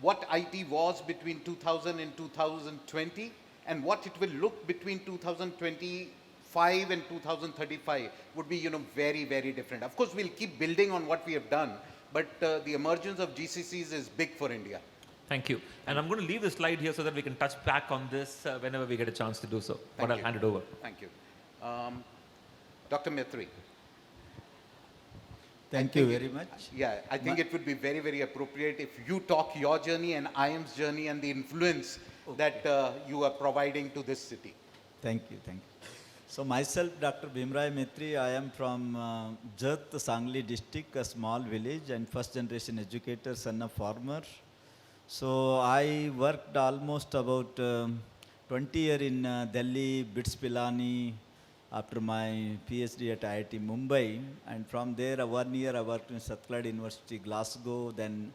what IT was between 2000 and 2020, and what it will look between 2025 and 2035 would be, very, very different. Of course, we'll keep building on what we have done, but the emergence of GCCs is big for India. Thank you. And I'm going to leave the slide here so that we can touch back on this whenever we get a chance to do so. But I'll hand it over. Thank you. Dr. Maitre. Thank you very much. Yeah, I think it would be very, very appropriate if you talk your journey and IIM's journey and the influence that you are providing to this city. Thank you, thank you. So myself, Dr. Bhimrai Maitre, I am from Jat, Sangli district, a small village, and first generation educator, son of farmer. So I worked almost about 20 years in Delhi, BITS Pilani, after my PhD at IIT Mumbai. And from there, 1 year I worked in Satellite University, Glasgow. Then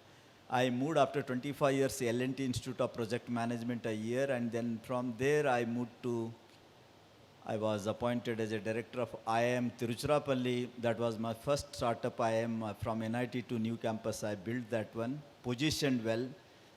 I moved after 25 years, L&T Institute of Project Management a year. And then from there, I was appointed as a director of IIM Tiruchirappalli. That was my first startup IIM from NIT to new campus. I built that one, positioned well.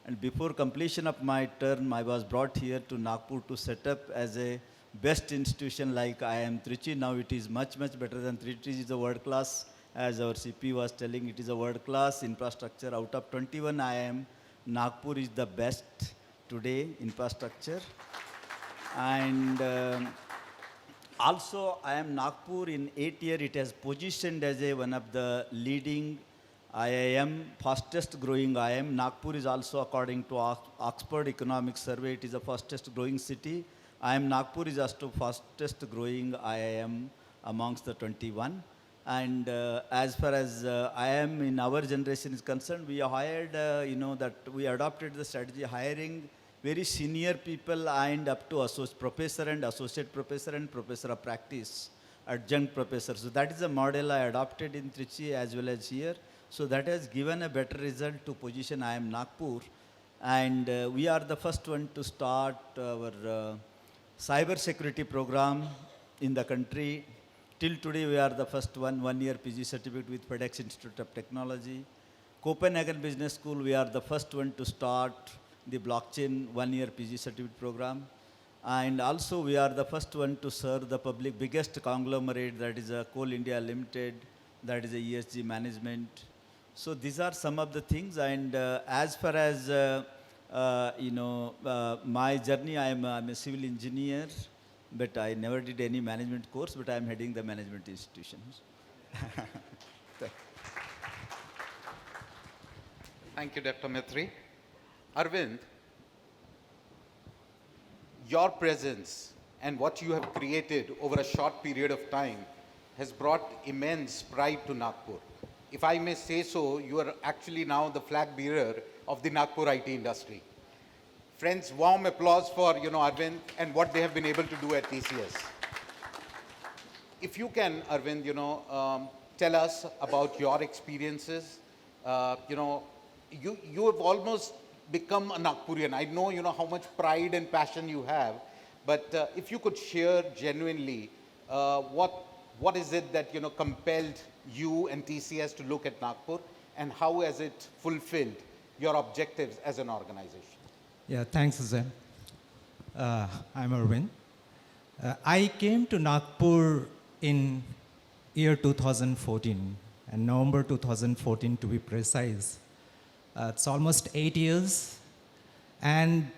And before completion of my term, I was brought here to Nagpur to set up as a best institution like IIM Trichy. Now it is much, much better than Trichy. Is a world class. As our CP was telling, it is a world class infrastructure. Out of 21 IIM, Nagpur is the best today infrastructure. And also IIM Nagpur in 8 years, it has positioned as one of the leading IIM, fastest growing IIM. Nagpur is also, according to Oxford Economic Survey, it is the fastest growing city. IIM Nagpur is also fastest growing IIM amongst the 21. And as far as IIM in our generation is concerned, we hired, that we adopted the strategy hiring very senior people and up to professor and associate professor and professor of practice, adjunct professor. So that is a model I adopted in Trichy as well as here. So that has given a better result to position IIM Nagpur. And we are the first one to start our cyber security program in the country. Till today, we are the first one year PG certificate with FedEx Institute of Technology. Copenhagen Business School, we are the first one to start the blockchain 1 year PG certificate program. And also we are the first one to serve the public biggest conglomerate, that is a Coal India Limited, that is a ESG management. So these are some of the things. And as far as my journey, I'm a civil engineer, but I never did any management course, but I'm heading the management institutions. Thank you, Dr. Mistry. Arvind, your presence and what you have created over a short period of time has brought immense pride to Nagpur. If I may say so, you are actually now the flag bearer of the Nagpur IT industry. Friends, warm applause for Arvind and what they have been able to do at TCS. If you can, Arvind, tell us about your experiences. You have almost become a Nagpurian. I know how much pride and passion you have, but if you could share genuinely what is it that compelled you and TCS to look at Nagpur, and how has it fulfilled your objectives as an organization? Yeah, thanks, Zem. I'm Arvind. I came to Nagpur in year 2014, and November 2014 to be precise. It's almost 8 years. And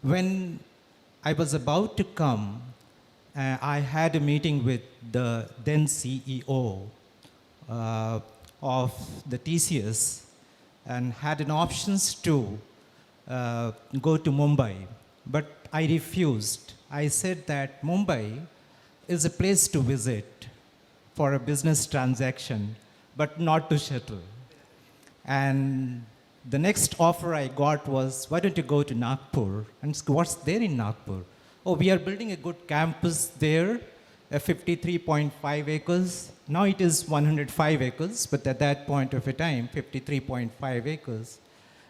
when I was about to come, I had a meeting with the then CEO of the TCS and had an options to go to Mumbai. But I refused. I said that Mumbai is a place to visit for a business transaction, but not to settle. And the next offer I got was, why don't you go to Nagpur? And what's there in Nagpur? Oh, we are building a good campus there, 53.5 acres. Now it is 105 acres, but at that point of a time, 53.5 acres.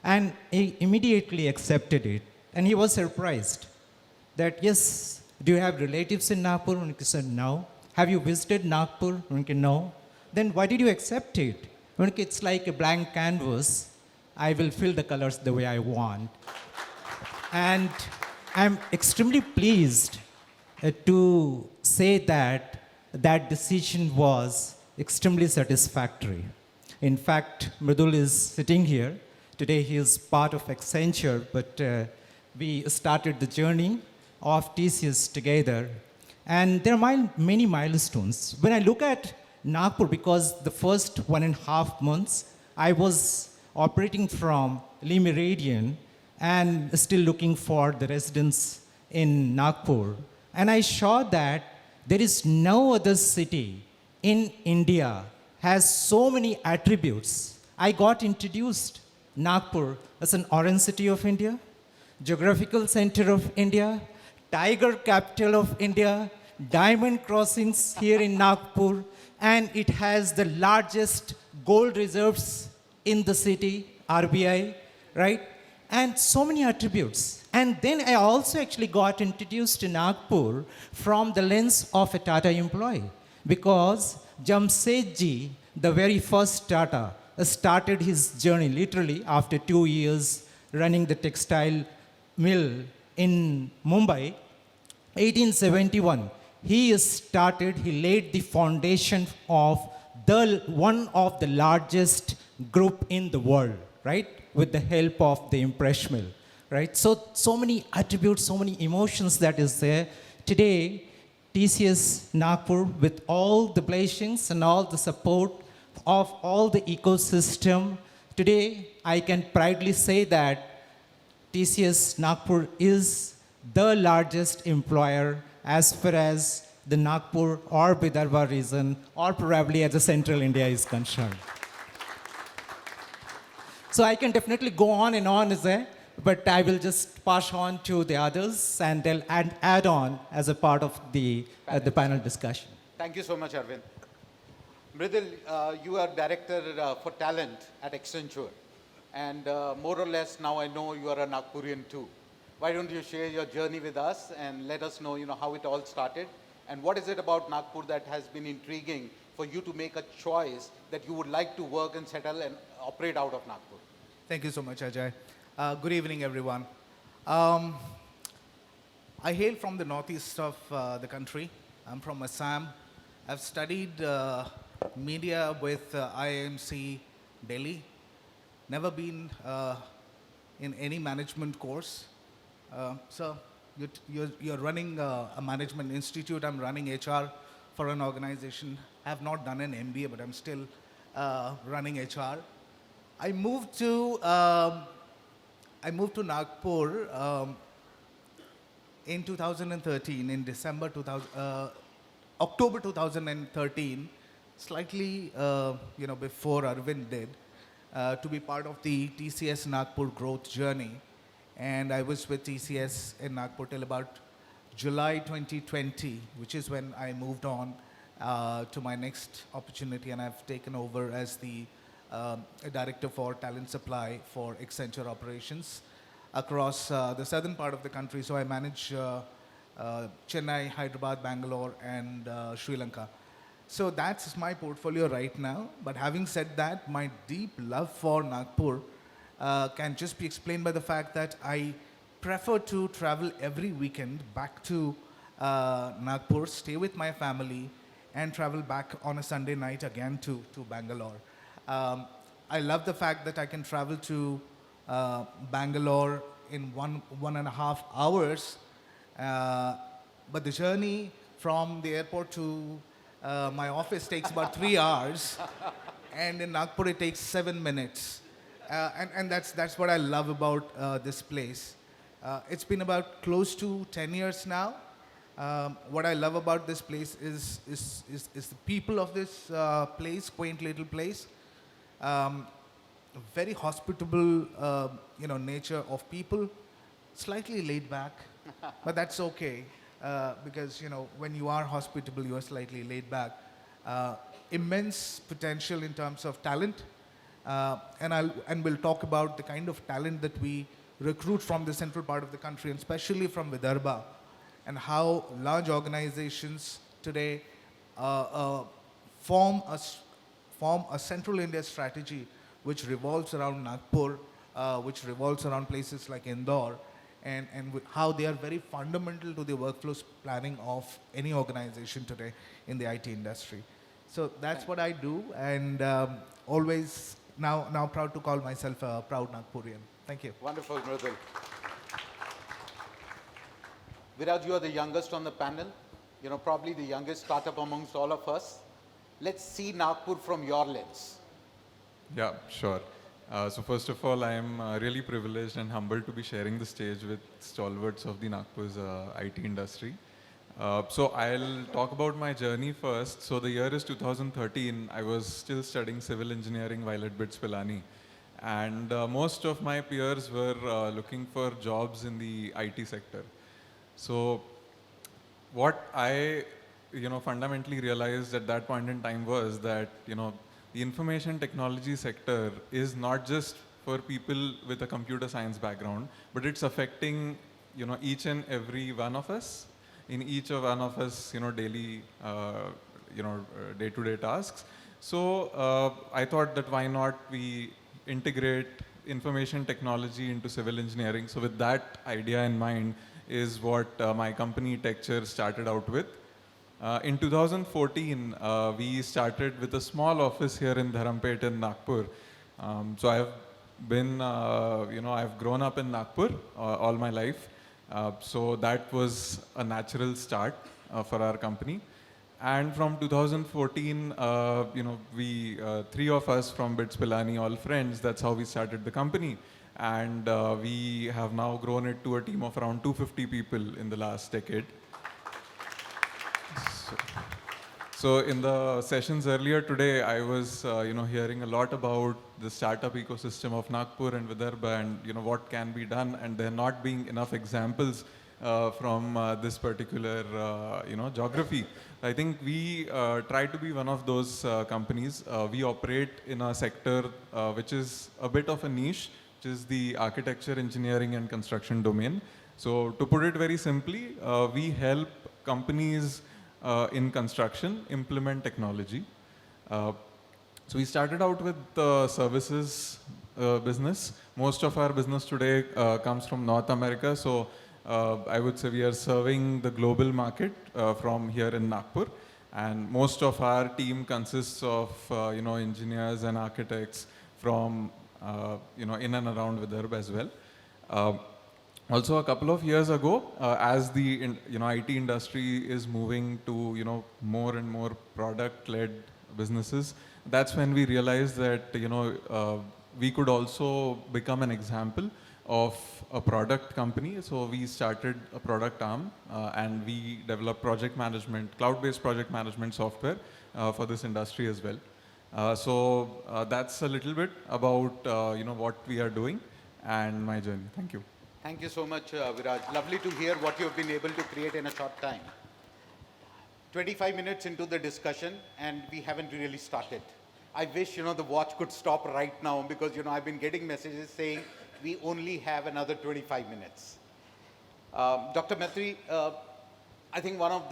And he immediately accepted it. And he was surprised that, yes, do you have relatives in Nagpur? And he said, no. Have you visited Nagpur? And he said, no. Then why did you accept it? It's like a blank canvas. I will fill the colors the way I want. And I'm extremely pleased to say that that decision was extremely satisfactory. In fact, Mridul is sitting here. Today he is part of Accenture, but we started the journey of TCS together. And there are many milestones. When I look at Nagpur, because the first 1.5 months, I was operating from Lee Meridian and still looking for the residents in Nagpur. And I saw that there is no other city in India has so many attributes. I got introduced Nagpur as an orange city of India, geographical center of India, tiger capital of India, diamond crossings here in Nagpur, and it has the largest gold reserves in the city, RBI, right? And so many attributes. And then I also actually got introduced to Nagpur from the lens of a Tata employee, because Jamsetji, the very first Tata, started his journey literally after 2 years running the textile mill in Mumbai. 1871, he laid the foundation of one of the largest group in the world, right? With the help of the impress mill, right? So many attributes, so many emotions that is there. Today, TCS Nagpur, with all the blessings and all the support of all the ecosystem, today I can proudly say that TCS Nagpur is the largest employer as far as the Nagpur or Vidarbha region, or probably as a central India is concerned. So I can definitely go on and on, but I will just pass on to the others, and they'll add on as a part of the panel discussion. Thank you so much, Arvind. Mridul, you are Director for Talent at Accenture. And more or less now I know you are a Nagpurian too. Why don't you share your journey with us and let us know, how it all started, and what is it about Nagpur that has been intriguing for you to make a choice that you would like to work and settle and operate out of Nagpur? Thank you so much, Ajay. Good evening, everyone. I hail from the northeast of the country. I'm from Assam. I've studied media with IIMC Delhi. Never been in any management course. So you're running a management institute. I'm running HR for an organization. I have not done an MBA, but I'm still running HR. I moved to Nagpur in 2013, in October 2013, slightly before Arvind did, to be part of the TCS Nagpur growth journey. And I was with TCS in Nagpur till about July 2020, which is when I moved on to my next opportunity, and I've taken over as the Director for Talent Supply for Accenture Operations across the southern part of the country. So I manage Chennai, Hyderabad, Bangalore, and Sri Lanka. So that's my portfolio right now. But having said that, my deep love for Nagpur can just be explained by the fact that I prefer to travel every weekend back to Nagpur, stay with my family, and travel back on a Sunday night again to Bangalore. I love the fact that I can travel to Bangalore in 1.5 hours, but the journey from the airport to my office takes about 3 hours, and in Nagpur it takes 7 minutes. And that's what I love about this place. It's been about close to 10 years now. What I love about this place is the people of this place, quaint little place. Very hospitable, nature of people, slightly laid back, but that's okay because when you are hospitable, you are slightly laid back. Immense potential in terms of talent, and we'll talk about the kind of talent that we recruit from the central part of the country, and especially from Vidarbha, and how large organizations today form a central India strategy which revolves around Nagpur, which revolves around places like Indore, and how they are very fundamental to the workflow planning of any organization today in the IT industry. So that's what I do, and always now proud to call myself a proud Nagpurian. Thank you. Wonderful, Mridul. Viraj, you are the youngest on the panel, probably the youngest startup amongst all of us. Let's see Nagpur from your lens. Yeah, sure. So first of all, I am really privileged and humbled to be sharing the stage with stalwarts of the Nagpur's IT industry. So I'll talk about my journey first. So the year is 2013. I was still studying civil engineering while at BITS Pilani. And most of my peers were looking for jobs in the IT sector. So what I fundamentally realized at that point in time was that, the information technology sector is not just for people with a computer science background, but it's affecting, each and every one of us, in each of one of us, daily, day-to-day tasks. So I thought that why not we integrate information technology into civil engineering. So with that idea in mind is what my company TechChair started out with. In 2014, we started with a small office here in Dharampet in Nagpur. So I've been, I've grown up in Nagpur all my life. So that was a natural start for our company. And from 2014, we, three of us from BITS Pilani, all friends, that's how we started the company. And we have now grown it to a team of around 250 people in the last decade. So in the sessions earlier today, I was, hearing a lot about the startup ecosystem of Nagpur and Vidarbha and, what can be done, and there not being enough examples from this particular, geography. I think we try to be one of those companies. We operate in a sector which is a bit of a niche, which is the architecture, engineering, and construction domain. So to put it very simply, we help companies in construction implement technology. So we started out with services business. Most of our business today comes from North America. So I would say we are serving the global market from here in Nagpur. And most of our team consists of, engineers and architects from, in and around Vidarbha as well. Also, a couple of years ago, as the IT industry is moving to more and more product-led businesses, that's when we realized that we could also become an example of a product company. So we started a product arm and we developed project management, cloud-based project management software for this industry as well. So that's a little bit about what we are doing and my journey. Thank you. Thank you so much, Viraj. Lovely to hear what you've been able to create in a short time. 25 minutes into the discussion and we haven't really started. I wish, the watch could stop right now because, I've been getting messages saying we only have another 25 minutes. Dr. Mehri, I think one of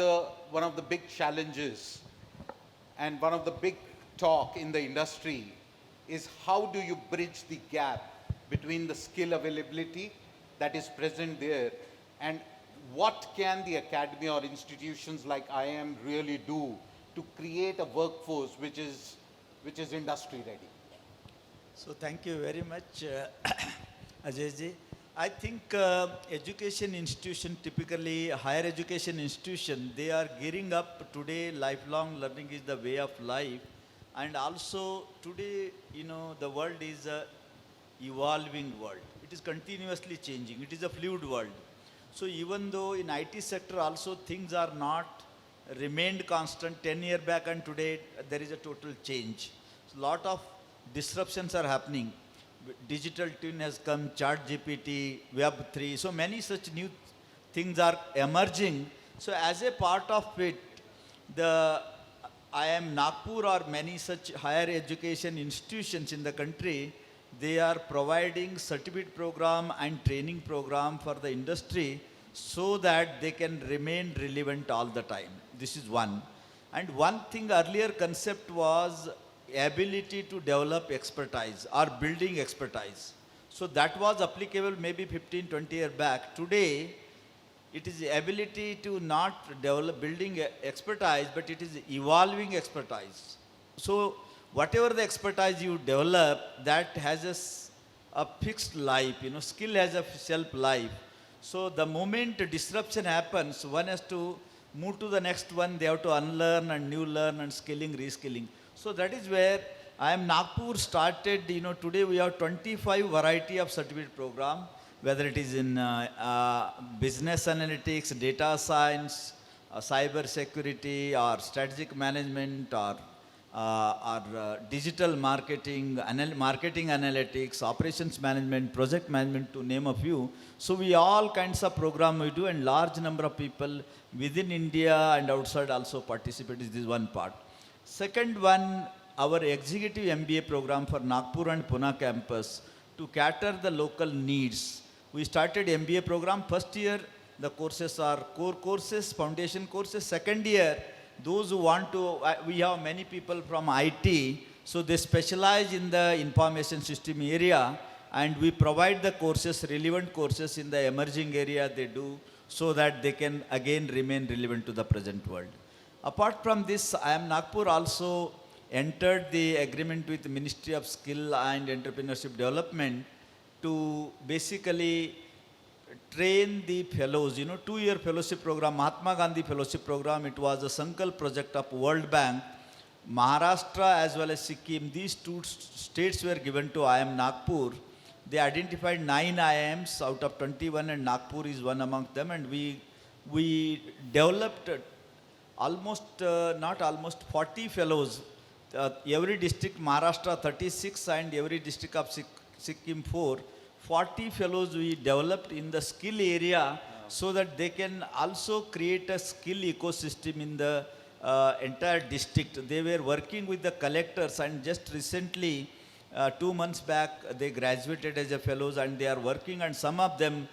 the big challenges and one of the big talk in the industry is how do you bridge the gap between the skill availability that is present there and what can the academy or institutions like IIM really do to create a workforce which is industry ready? So thank you very much, Ajayji. I think education institution, typically higher education institution, they are gearing up today. Lifelong learning is the way of life, and also today, the world is a evolving world. It is continuously changing. It is a fluid world. So even though in IT sector also things are not remained constant 10 years back and today there is a total change. So lot of disruptions are happening. Digital twin has come, Chat GPT, Web3. So many such new things are emerging. So as a part of it, the IIM Nagpur or many such higher education institutions in the country, they are providing certificate program and training program for the industry so that they can remain relevant all the time. This is one. And one thing earlier concept was ability to develop expertise or building expertise. So that was applicable maybe 15, 20 years back. Today, it is the ability to not develop building expertise, but it is evolving expertise. So whatever the expertise you develop, that has a fixed life, skill has a shelf life. So the moment disruption happens, one has to move to the next one, they have to unlearn and new learn and skilling, reskilling. So that is where IIM Nagpur started, today we have 25 variety of certificate program, whether it is in business analytics, data science, cyber security, or strategic management, or digital marketing, marketing analytics, operations management, project management, to name a few. So we all kinds of program we do, and large number of people within India and outside also participate. This is one part. Second one, our executive MBA program for Nagpur and Pune campus to cater the local needs. We started MBA program. First year, the courses are core courses, foundation courses. Second year, those who want to, we have many people from IT, so they specialize in the information system area, and we provide the courses, relevant courses in the emerging area they do, so that they can again remain relevant to the present world. Apart from this, IIM Nagpur also entered the agreement with the Ministry of Skill and Entrepreneurship Development to basically train the fellows, 2-year fellowship program, Mahatma Gandhi fellowship program. It was a Sankalp project of World Bank. Maharashtra as well as Sikkim, these two states were given to IIM Nagpur. They identified 9 IIMs out of 21 and Nagpur is one among them, and we developed almost, not almost, 40 fellows. Every district, Maharashtra 36 and every district of Sikkim 4. 40 fellows we developed in the skill area so that they can also create a skill ecosystem in the entire district. They were working with the collectors, and just recently, 2 months back, they graduated as a fellows and they are working, and some of them,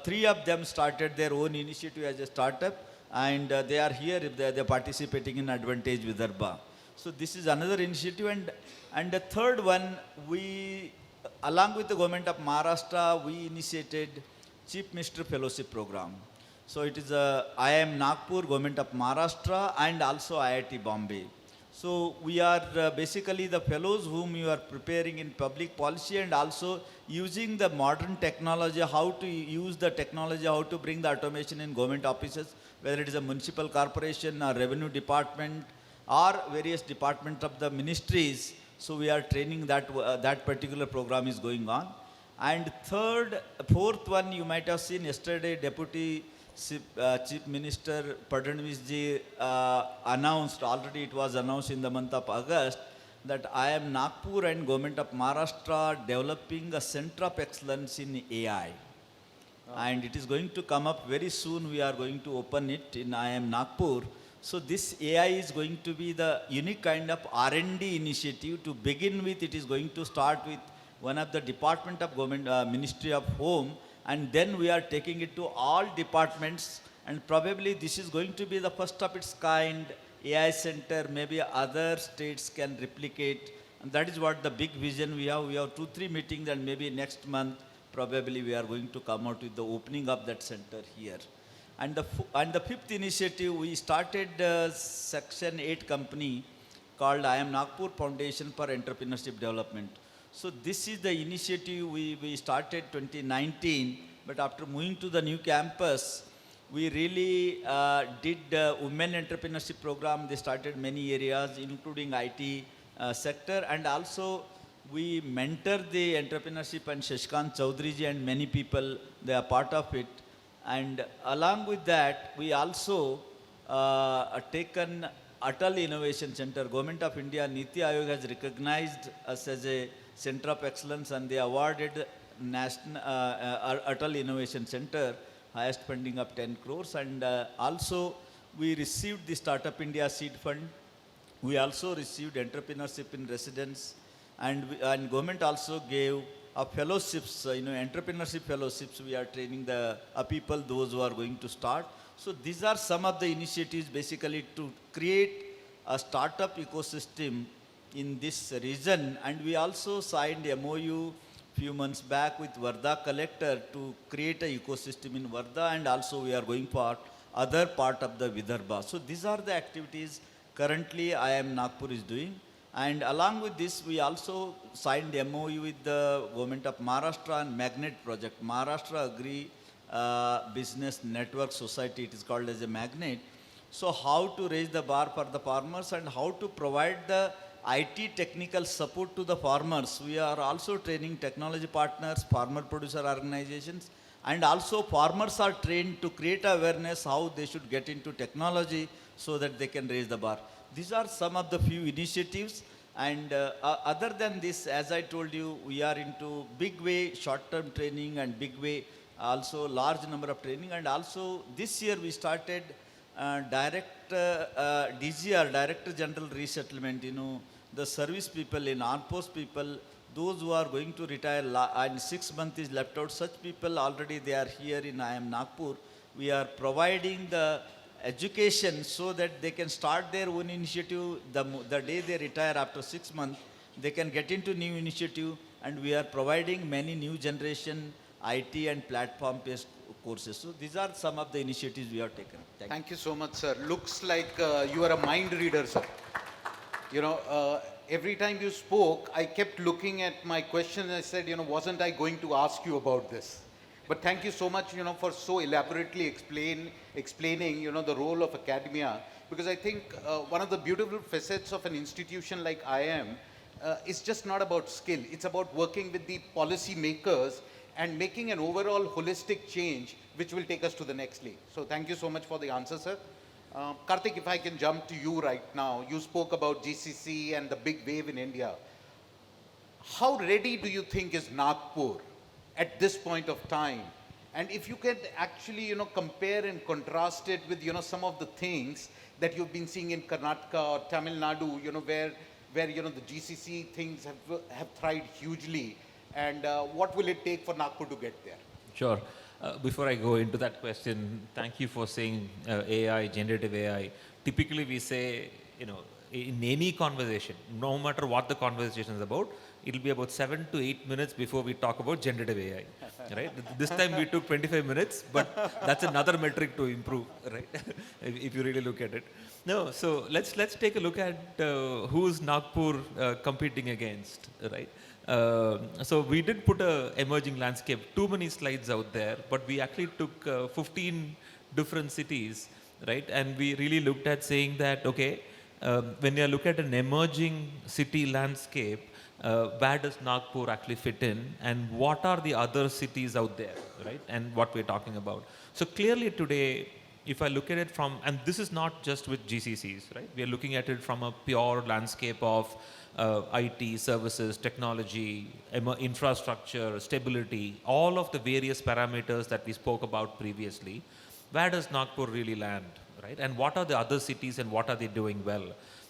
3 of them started their own initiative as a startup, and they are here, they are participating in Advantage Vidarbha. So this is another initiative, and the third one, we, along with the government of Maharashtra, we initiated Chief Minister Fellowship Program. So it is IIM Nagpur, Government of Maharashtra, and also IIT Bombay. So we are basically the fellows whom you are preparing in public policy and also using the modern technology, how to use the technology, how to bring the automation in government offices, whether it is a municipal corporation or revenue department or various departments of the ministries. So we are training that, that particular program is going on. And fourth one, you might have seen yesterday, Deputy Chief Minister Fadnavis ji announced, already it was announced in the month of August, that IIM Nagpur and Government of Maharashtra developing a center of excellence in AI. And it is going to come up very soon. We are going to open it in IIM Nagpur. So this AI is going to be the unique kind of R&D initiative. To begin with, it is going to start with one of the Department of Government, Ministry of Home, and then we are taking it to all departments, and probably this is going to be the first of its kind AI center. Maybe other states can replicate, and that is what the big vision we have. We have 2-3 meetings, and maybe next month probably we are going to come out with the opening of that center here. And the fifth initiative, we started Section 8 company called IIM Nagpur Foundation for Entrepreneurship Development. So this is the initiative we started 2019, but after moving to the new campus, we really did women entrepreneurship program. They started many areas, including IT sector, and also we mentor the entrepreneurship, and Shashikant Chaudhary ji and many people, they are part of it. And along with that, we also taken Atal Innovation Center. Government of India, Niti Aayog has recognized us as a Center of Excellence, and they awarded National Atal Innovation Center highest funding of 10 crores. And also we received the Startup India Seed Fund. We also received Entrepreneurship in Residence, and government also gave fellowships, entrepreneurship fellowships. We are training the people, those who are going to start. So these are some of the initiatives basically to create a startup ecosystem in this region. And we also signed MOU few months back with Varda collector to create a ecosystem in Varda, and also we are going for other part of the Vidarbha. So these are the activities currently IIM Nagpur is doing. And along with this, we also signed MOU with the Government of Maharashtra and Magnet project, Maharashtra Agri Business Network Society, it is called as a Magnet. So how to raise the bar for the farmers and how to provide the IT technical support to the farmers. We are also training technology partners, farmer producer organizations, and also farmers are trained to create awareness how they should get into technology so that they can raise the bar. These are some of the few initiatives. And other than this, as I told you, we are into big way short-term training and big way also large number of training. And also this year we started DGR, Director General Resettlement, the service people in armed force people, those who are going to retire and 6 months is left out, such people already they are here in IIM Nagpur. We are providing the education so that they can start their own initiative. The day they retire after 6 months, they can get into new initiative, and we are providing many new generation IT and platform-based courses. So these are some of the initiatives we have taken. Thank you so much, sir. Looks like you are a mind reader, sir. Every time you spoke, I kept looking at my question and I said, wasn't I going to ask you about this? But thank you so much, for so elaborately explaining, the role of academia. Because I think one of the beautiful facets of an institution like IIM is just not about skill. It's about working with the policy makers and making an overall holistic change which will take us to the next league. So thank you so much for the answer, sir. Karthik, if I can jump to you right now. You spoke about GCC and the big wave in India. How ready do you think is Nagpur at this point of time? And if you could actually, compare and contrast it with, some of the things that you've been seeing in Karnataka or Tamil Nadu, where the GCC things have thrived hugely. And what will it take for Nagpur to get there? Sure. Before I go into that question, thank you for saying AI, generative AI. Typically we say, in any conversation, no matter what the conversation is about, it'll be about 7 to 8 minutes before we talk about generative AI, right? This time we took 25 minutes, but that's another metric to improve, right? If you really look at it. No, so let's take a look at who's Nagpur competing against, right? So we did put a emerging landscape, too many slides out there, but we actually took 15 different cities, right? And we really looked at saying that, okay, when you look at an emerging city landscape, where does Nagpur actually fit in, and what are the other cities out there, right? And what we're talking about. So clearly today, if I look at it from, and this is not just with GCCs, right? We are looking at it from a pure landscape of IT, services, technology, infrastructure, stability, all of the various parameters that we spoke about previously. Where does Nagpur really land, right? And what are the other cities and what are they doing well,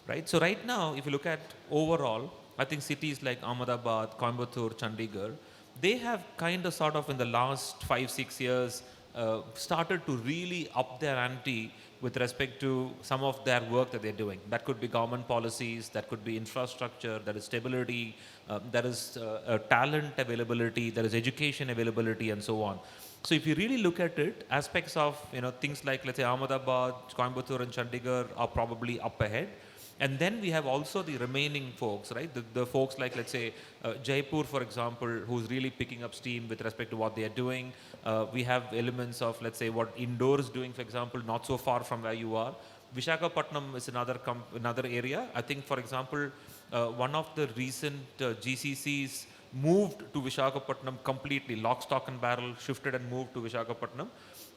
right? So right now, if you look at overall, I think cities like Ahmedabad, Coimbatore, Chandigarh, they have kind of sort of in the last 5-6 years started to really up their ante with respect to some of their work that they're doing. That could be government policies, that could be infrastructure, that is stability, there is talent availability, there is education availability, and so on. So if you really look at it, aspects of things like, let's say, Ahmedabad, Coimbatore, and Chandigarh are probably up ahead. And then we have also the remaining folks, right? The folks like, let's say, Jaipur, for example, who's really picking up steam with respect to what they are doing. We have elements of, let's say, what Indore is doing, for example, not so far from where you are. Visakhapatnam is another area. I think, for example, one of the recent GCCs moved to Visakhapatnam completely, lock, stock and barrel, shifted and moved to Visakhapatnam.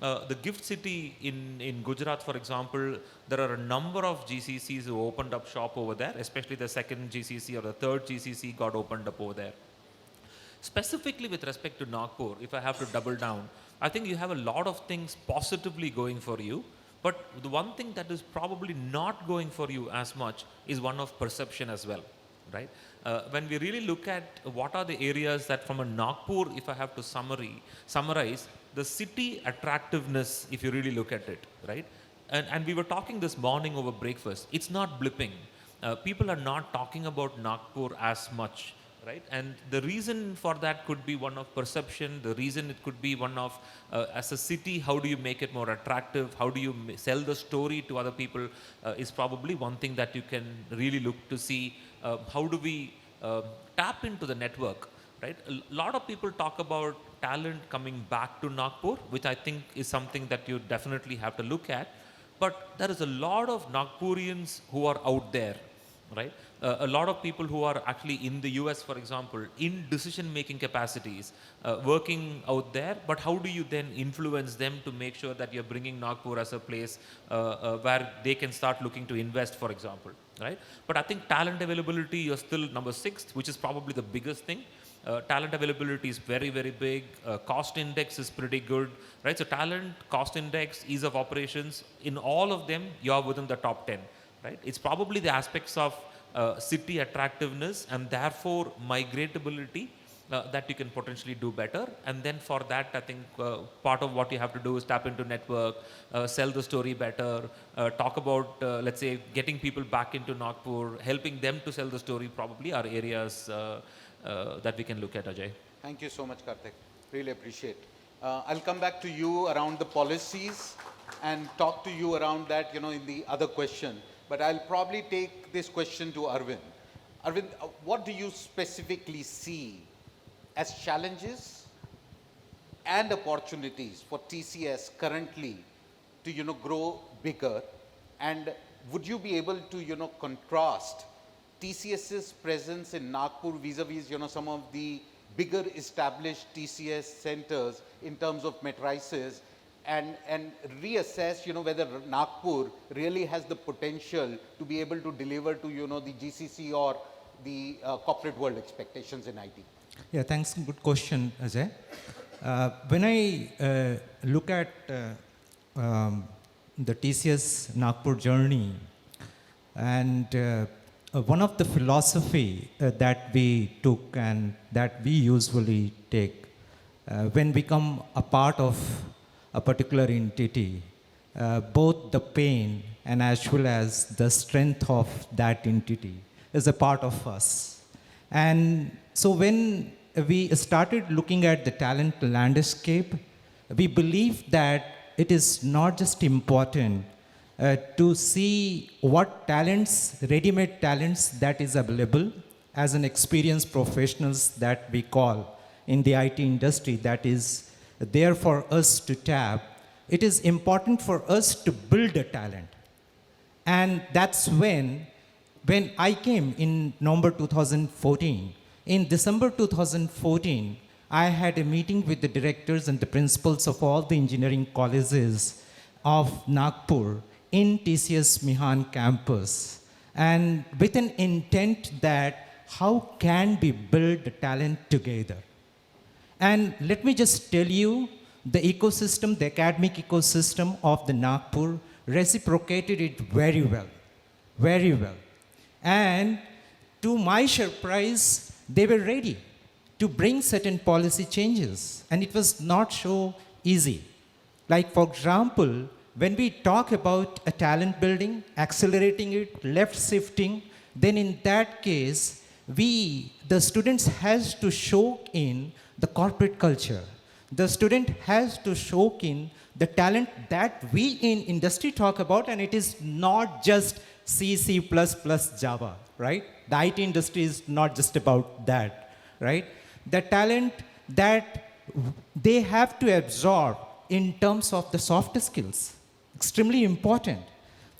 The gift city in Gujarat, for example, there are a number of GCCs who opened up shop over there, especially the second GCC or the third GCC got opened up over there. Specifically with respect to Nagpur, if I have to double down, I think you have a lot of things positively going for you, but the one thing that is probably not going for you as much is one of perception as well, right? When we really look at what are the areas that from a Nagpur, if I have to summarize, the city attractiveness, if you really look at it, right? And we were talking this morning over breakfast, it's not blipping. People are not talking about Nagpur as much, right? And the reason for that could be one of perception. The reason it could be one of, as a city, how do you make it more attractive? How do you sell the story to other people is probably one thing that you can really look to see. How do we tap into the network, right? A lot of people talk about talent coming back to Nagpur, which I think is something that you definitely have to look at. But there is a lot of Nagpurians who are out there, right? A lot of people who are actually in the US, for example, in decision-making capacities, working out there. But how do you then influence them to make sure that you're bringing Nagpur as a place where they can start looking to invest, for example, right? But I think talent availability, you're still number 6, which is probably the biggest thing. Talent availability is very, very big. Cost index is pretty good, right? So talent, cost index, ease of operations, in all of them, you're within the top 10, right? It's probably the aspects of city attractiveness and therefore migratability that you can potentially do better. And then for that, I think part of what you have to do is tap into network, sell the story better, talk about, let's say, getting people back into Nagpur, helping them to sell the story probably are areas that we can look at, Ajay. Thank you so much, Karthik. Really appreciate. I'll come back to you around the policies and talk to you around that, in the other question. But I'll probably take this question to Arvind. Arvind, what do you specifically see as challenges and opportunities for TCS currently to, grow bigger? And would you be able to, contrast TCS's presence in Nagpur vis-a-vis, some of the bigger established TCS centers in terms of matrices, and reassess, whether Nagpur really has the potential to be able to deliver to, the GCC or the corporate world expectations in IT? Yeah, thanks. Good question, Ajay. When I look at the TCS Nagpur journey, and one of the philosophy that we took and that we usually take when we become a part of a particular entity, both the pain and as well as the strength of that entity is a part of us. And so when we started looking at the talent landscape, we believe that it is not just important to see what talents, ready-made talents that is available as an experienced professionals that we call in the IT industry that is there for us to tap. It is important for us to build a talent. And that's when I came in November 2014, in December 2014, I had a meeting with the directors and the principals of all the engineering colleges of Nagpur in TCS Mihan campus, and with an intent that how can we build the talent together. And let me just tell you, the ecosystem, the academic ecosystem of the Nagpur reciprocated it very well, very well. And to my surprise, they were ready to bring certain policy changes. And it was not so easy. Like, for example, when we talk about a talent building, accelerating it, left shifting, then in that case, the students has to show in the corporate culture. The student has to show in the talent that we in industry talk about, and it is not just C, C++, Java, right? The IT industry is not just about that, right? The talent that they have to absorb in terms of the soft skills, extremely important.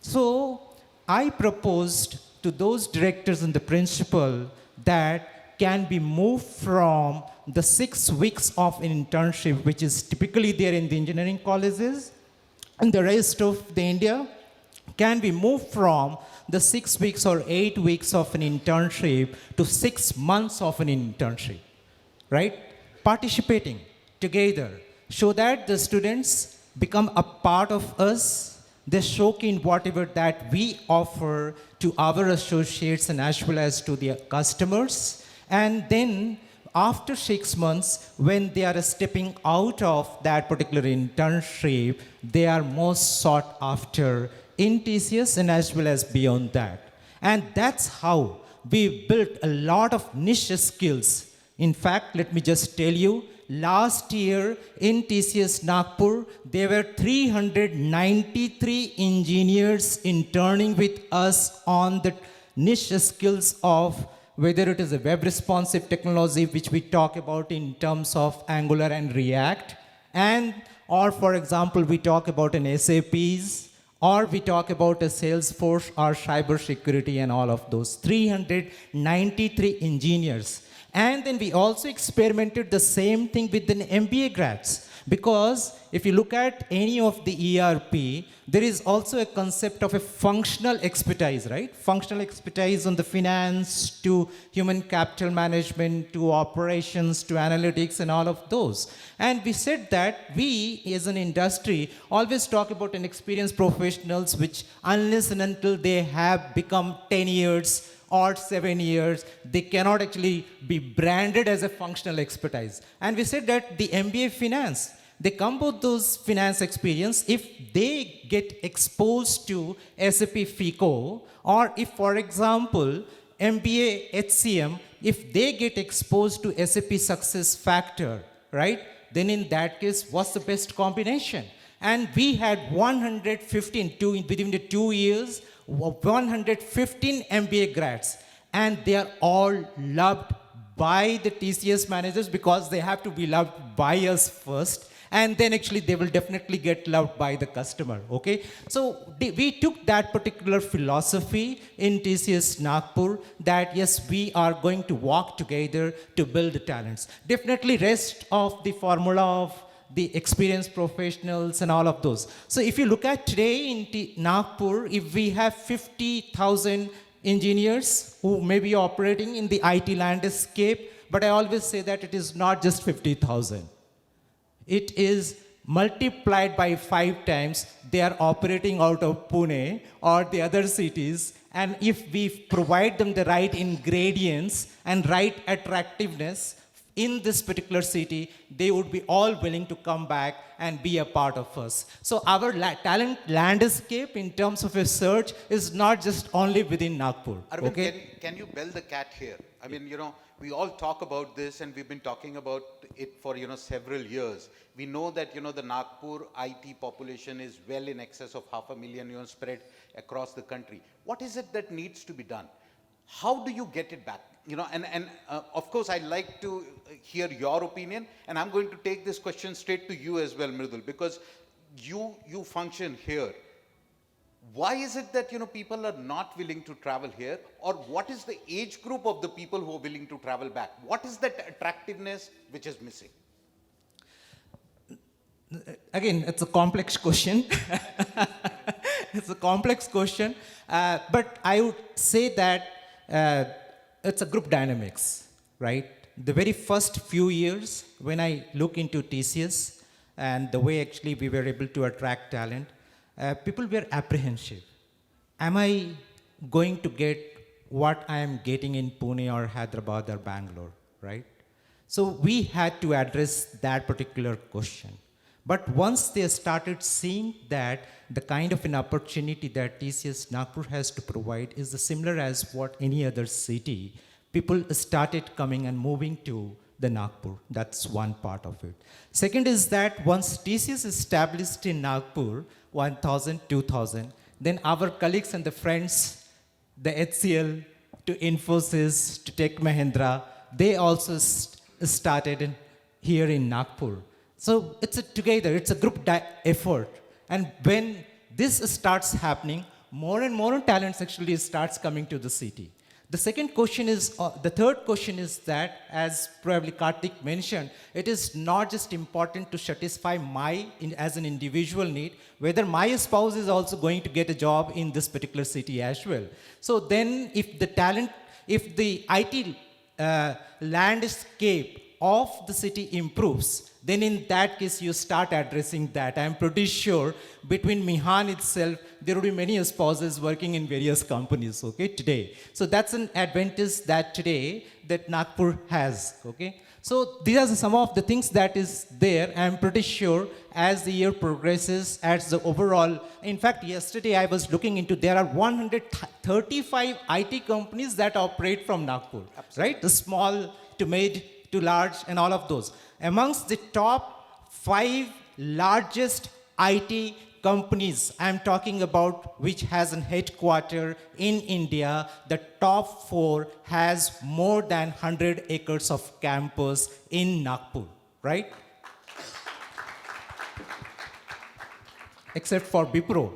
So I proposed to those directors and the principal that can be moved from the 6 weeks of an internship, which is typically there in the engineering colleges, and the rest of the India, can be moved from the 6 weeks or 8 weeks of an internship to 6 months of an internship, right? Participating together so that the students become a part of us. They soak in whatever that we offer to our associates and as well as to the customers. And then after 6 months, when they are stepping out of that particular internship, they are most sought after in TCS and as well as beyond that. And that's how we built a lot of niche skills. In fact, let me just tell you, last year in TCS Nagpur, there were 393 engineers interning with us on the niche skills of whether it is a web responsive technology, which we talk about in terms of Angular and React, and or for example, we talk about an SAPs, or we talk about a Salesforce or cyber security and all of those. 393 engineers. And then we also experimented the same thing with the MBA grads. Because if you look at any of the ERP, there is also a concept of a functional expertise, right? Functional expertise on the finance, to human capital management, to operations, to analytics, and all of those. And we said that we, as an industry, always talk about an experienced professionals, which unless and until they have become 10 years or 7 years, they cannot actually be branded as a functional expertise. And we said that the MBA finance, they come with those finance experience if they get exposed to SAP FICO, or if, for example, MBA HCM, if they get exposed to SAP Success Factor, right? Then in that case, what's the best combination? And we had 115, within the 2 years, 115 MBA grads, and they are all loved by the TCS managers because they have to be loved by us first, and then actually they will definitely get loved by the customer, okay? So we took that particular philosophy in TCS Nagpur that yes, we are going to walk together to build the talents. Definitely rest of the formula of the experienced professionals and all of those. So if you look at today in Nagpur, if we have 50,000 engineers who may be operating in the IT landscape, but I always say that it is not just 50,000. It is multiplied by 5 times. They are operating out of Pune or the other cities. And if we provide them the right ingredients and right attractiveness, in this particular city, they would be all willing to come back and be a part of us. So our talent landscape in terms of a search is not just only within Nagpur. Arvind, Okay? can you bell the cat here? I mean, we all talk about this and we've been talking about it for, several years. We know that, the Nagpur IT population is well in excess of 500,000, spread across the country. What is it that needs to be done? How do you get it back? Of course, I'd like to hear your opinion, and I'm going to take this question straight to you as well, Mridul, because you function here. Why is it that people are not willing to travel here, or what is the age group of the people who are willing to travel back? What is that attractiveness which is missing? Again, it's a complex question. It's a complex question, but I would say that it's a group dynamics, right? The very first few years when I look into TCS and the way actually we were able to attract talent, people were apprehensive. Am I going to get what I am getting in Pune or Hyderabad or Bangalore, right? So we had to address that particular question. But once they started seeing that the kind of an opportunity that TCS Nagpur has to provide is similar as what any other city, people started coming and moving to the Nagpur. That's one part of it. Second is that once TCS established in Nagpur, 1000, 2000, then our colleagues and the friends, the HCL to Infosys to Tech Mahindra, they also started here in Nagpur. So it's together, it's a group effort. And when this starts happening, more and more talents actually starts coming to the city. The second question is, the third question is that, as probably Karthik mentioned, it is not just important to satisfy as an individual need, whether my spouse is also going to get a job in this particular city as well. So then if the IT landscape of the city improves, then in that case you start addressing that. I'm pretty sure between Mihan itself, there will be many spouses working in various companies, okay, today. So that's an advantage that today that Nagpur has, okay. So these are some of the things that is there. I'm pretty sure as the year progresses, as the overall, in fact, yesterday I was looking into, there are 135 IT companies that operate from Nagpur, right? The small to mid to large and all of those. Amongst the top 5 largest IT companies, I'm talking about which has a headquarter in India, the top 4 has more than 100 acres of campus in Nagpur, right? Except for Wipro,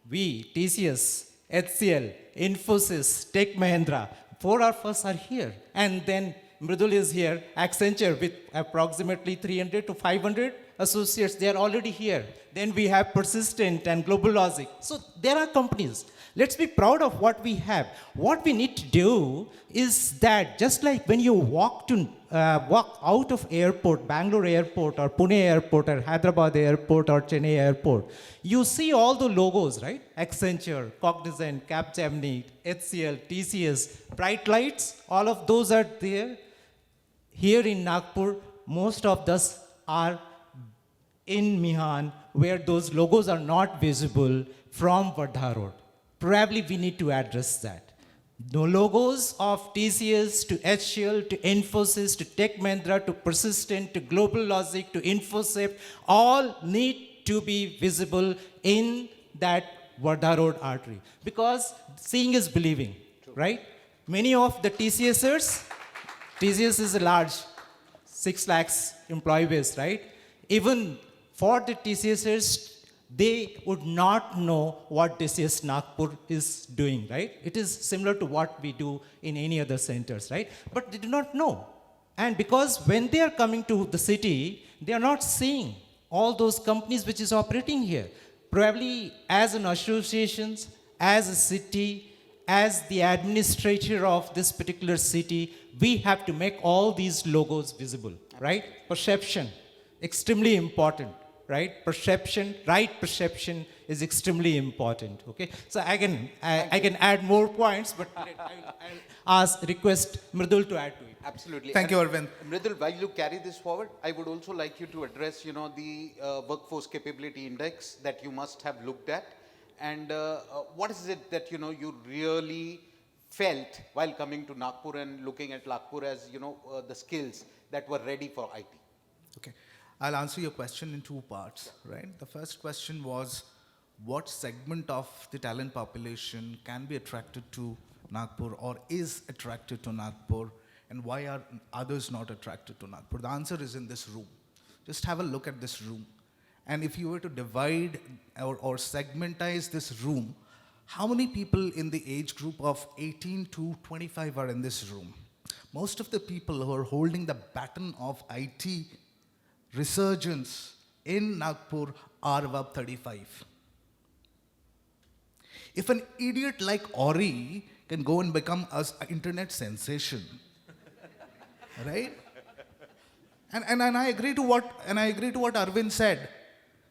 we, TCS, HCL, Infosys, Tech Mahindra, 4 of us are here. And then Mridul is here, Accenture with approximately 300 to 500 associates, they are already here. Then we have Persistent and Global Logic. So there are companies. Let's be proud of what we have. What we need to do is that just like when you walk out of airport, Bangalore airport or Pune airport or Hyderabad airport or Chennai airport, you see all the logos, right? Accenture, Cognizant, Capgemini, HCL, TCS, bright lights, all of those are there. Here in Nagpur, most of us are in Mihan, where those logos are not visible from Vardha Road. Probably we need to address that. The logos of TCS to HCL to Infosys to Tech Mahindra to Persistent to Global Logic to Infosys all need to be visible in that Vardha Road artery. Because seeing is believing, right? Many of the TCSers, TCS is a large 6 lakhs employee base, right? Even for the TCSers, they would not know what TCS Nagpur is doing, right? It is similar to what we do in any other centers, right? But they do not know. And because when they are coming to the city, they are not seeing all those companies which is operating here. Probably as an association, as a city, as the administrator of this particular city, we have to make all these logos visible, right? Perception, extremely important, right? Perception, right perception is extremely important, okay? So I can add more points, but I'll request Mridul to add to it. Absolutely. Thank you, Arvind. Mridul, while you carry this forward, I would also like you to address, the workforce capability index that you must have looked at. And what is it that, you really felt while coming to Nagpur and looking at Nagpur as, the skills that were ready for IT? Okay, I'll answer your question in two parts, right? The first question was, what segment of the talent population can be attracted to Nagpur or is attracted to Nagpur, and why are others not attracted to Nagpur? The answer is in this room. Just have a look at this room. And if you were to divide or segmentize this room, how many people in the age group of 18 to 25 are in this room? Most of the people who are holding the baton of IT resurgence in Nagpur are above 35. If an idiot like Ori can go and become an internet sensation, right? And I agree to what Arvind said.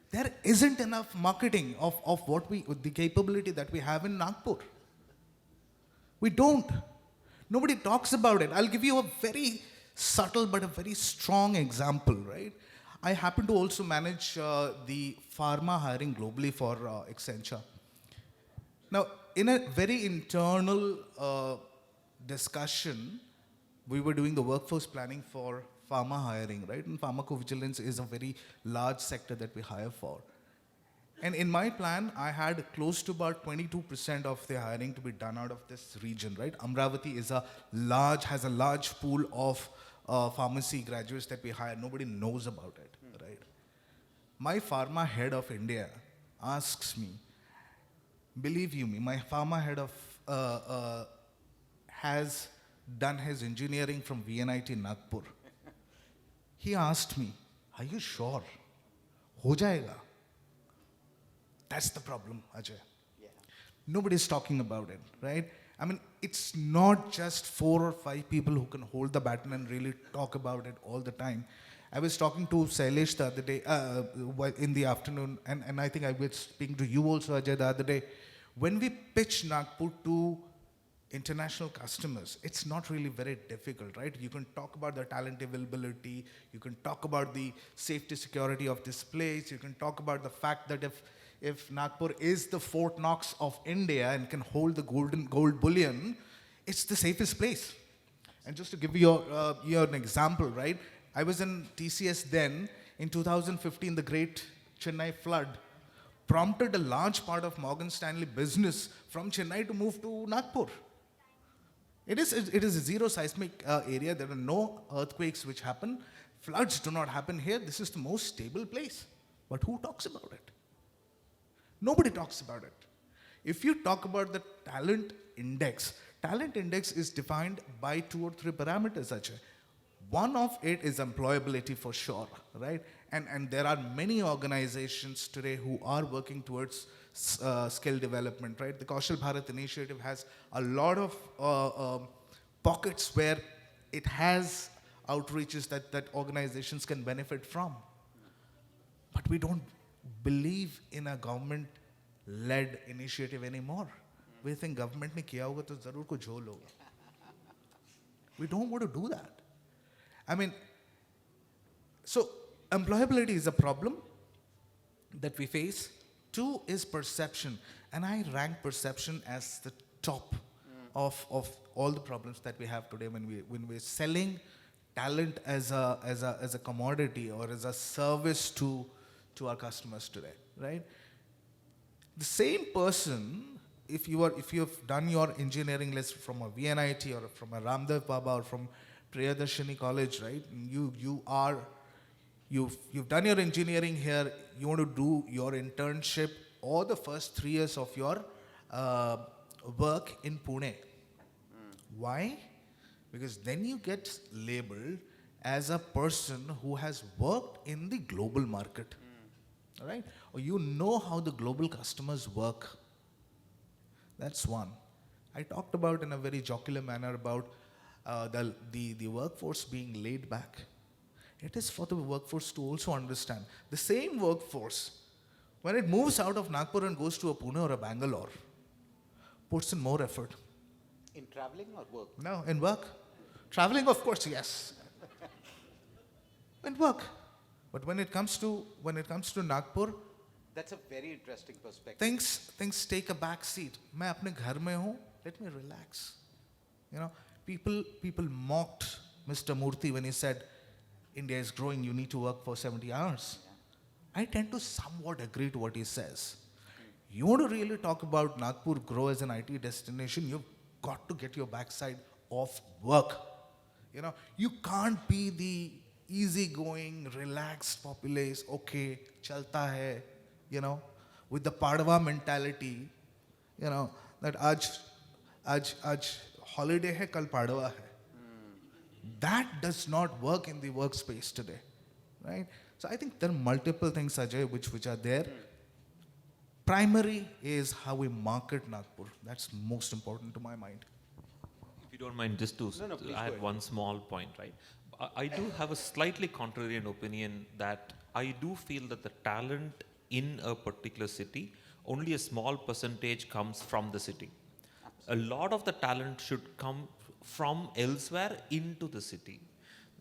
There isn't enough marketing of the capability that we have in Nagpur. We don't. Nobody talks about it. I'll give you a very subtle but a very strong example, right? I happen to also manage the pharma hiring globally for Accenture. Now, in a very internal discussion, we were doing the workforce planning for pharma hiring, right? And pharmacovigilance is a very large sector that we hire for. And in my plan, I had close to about 22% of the hiring to be done out of this region, right? Amravati has a large pool of pharmacy graduates that we hire. Nobody knows about it, right? My pharma head of India asks me, believe you me, my pharma head of has done his engineering from VNIT Nagpur. He asked me, are you sure? Ho jayega? That's the problem, Ajay. Yeah. Nobody's talking about it, right? I mean, it's not just 4 or 5 people who can hold the baton and really talk about it all the time. I was talking to Sailesh the other day, in the afternoon, and I think I was speaking to you also, Ajay, the other day. When we pitch Nagpur to international customers, it's not really very difficult, right? You can talk about the talent availability, you can talk about the safety security of this place, you can talk about the fact that if Nagpur is the Fort Knox of India and can hold the gold bullion, it's the safest place. And just to give you an example, right? I was in TCS then. In 2015, the great Chennai flood prompted a large part of Morgan Stanley business from Chennai to move to Nagpur. It is a zero seismic area. There are no earthquakes which happen. Floods do not happen here. This is the most stable place. But who talks about it? Nobody talks about it. If you talk about the talent index is defined by 2 or 3 parameters, Ajay. One of it is employability for sure, right? And there are many organizations today who are working towards skill development, right? The Kaushal Bharat initiative has a lot of pockets where it has outreaches that organizations can benefit from. But we don't believe in a government-led initiative anymore. We think government ne kiya hoga to zarur ko jhol hoga. We don't want to do that. I mean, so employability is a problem that we face. 2 is perception, and I rank perception as the top of all the problems that we have today when we're selling talent as a commodity or as a service to our customers today, right? The same person, if you've done your engineering list from a VNIT or from a Ramdev Baba or from Priyadarshini College, right? You've done your engineering here, you want to do your internship or the first 3 years of your work in Pune. Why? Because then you get labeled as a person who has worked in the global market, right? Or you know how the global customers work. That's one. I talked about in a very jocular manner about the workforce being laid back. It is for the workforce to also understand. The same workforce, when it moves out of Nagpur and goes to a Pune or a Bangalore, puts in more effort. In traveling or work? No, in work. Traveling, of course, yes. In work. But when it comes to Nagpur, That's a very interesting perspective. things take a back seat. मैं अपने घर में हूँ, let me relax. You know, people mocked Mr. Murthy when he said, India is growing, you need to work for 70 hours. I tend to somewhat agree to what he says. You want to really talk about Nagpur grow as an IT destination, you've got to get your backside off work. You know, you can't be the easygoing, relaxed populace, okay, chalta hai, you know, with the Padwa mentality, you know, that aj holiday hai, kal Padwa hai. That does not work in the workspace today, right? So I think there are multiple things, Ajay, which are there. Primary is how we market Nagpur. That's most important to my mind. If you don't mind, just to No, please go add ahead. one small point, right? I do have a slightly contrarian opinion that I do feel that the talent in a particular city, only a small percentage comes from the city. A lot of the talent should come from elsewhere into the city,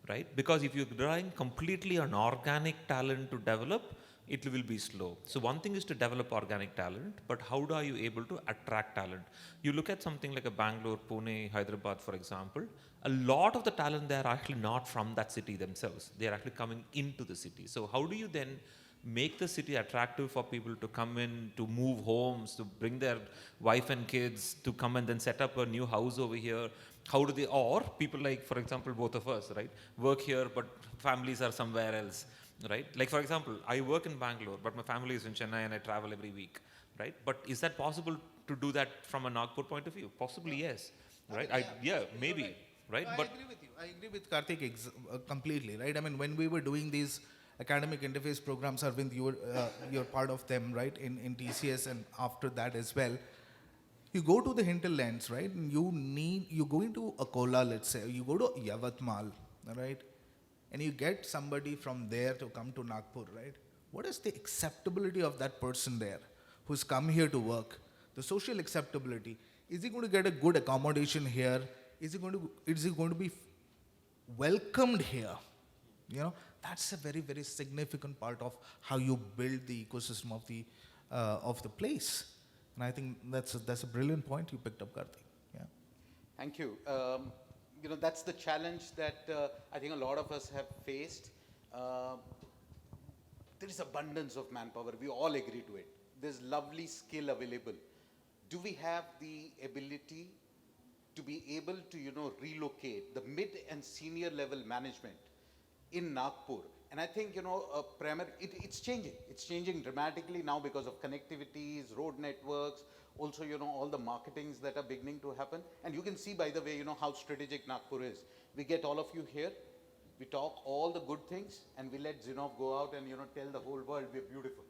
right? Because if you're relying completely on organic talent to develop, it will be slow. So one thing is to develop organic talent, but how are you able to attract talent? You look at something like a Bangalore, Pune, Hyderabad, for example, a lot of the talent there are actually not from that city themselves. They are actually coming into the city. So how do you then make the city attractive for people to come in, to move homes, to bring their wife and kids, to come and then set up a new house over here? How do they, or people like, for example, both of us, right, work here, but families are somewhere else, right? Like, for example, I work in Bangalore, but my family is in Chennai and I travel every week, right? But is that possible to do that from a Nagpur point of view? Possibly, yes, right? Yeah, maybe, right? No, But I agree with you. I agree with Karthik completely, right? I mean, when we were doing these academic interface programs, Arvind, you're part of them, right? In TCS and after that as well. You go to the hinterlands, right? And you go into Akola, let's say, you go to Yavatmal, right? And you get somebody from there to come to Nagpur, right? What is the acceptability of that person there who's come here to work? The social acceptability. Is he going to get a good accommodation here? Is he going to be welcomed here? You know, that's a very, very significant part of how you build the ecosystem of the place. And I think that's a brilliant point you picked up, Karthik. Yeah. Thank you. You know, that's the challenge that I think a lot of us have faced. There is abundance of manpower. We all agree to it. There's lovely skill available. Do we have the ability to be able to, you know, relocate the mid and senior level management in Nagpur? And I think, you know, it's changing. It's changing dramatically now because of connectivities, road networks, also, you know, all the marketings that are beginning to happen. And you can see, by the way, you know, how strategic Nagpur is. We get all of you here, we talk all the good things, and we let Zinov go out and, you know, tell the whole world we're beautiful.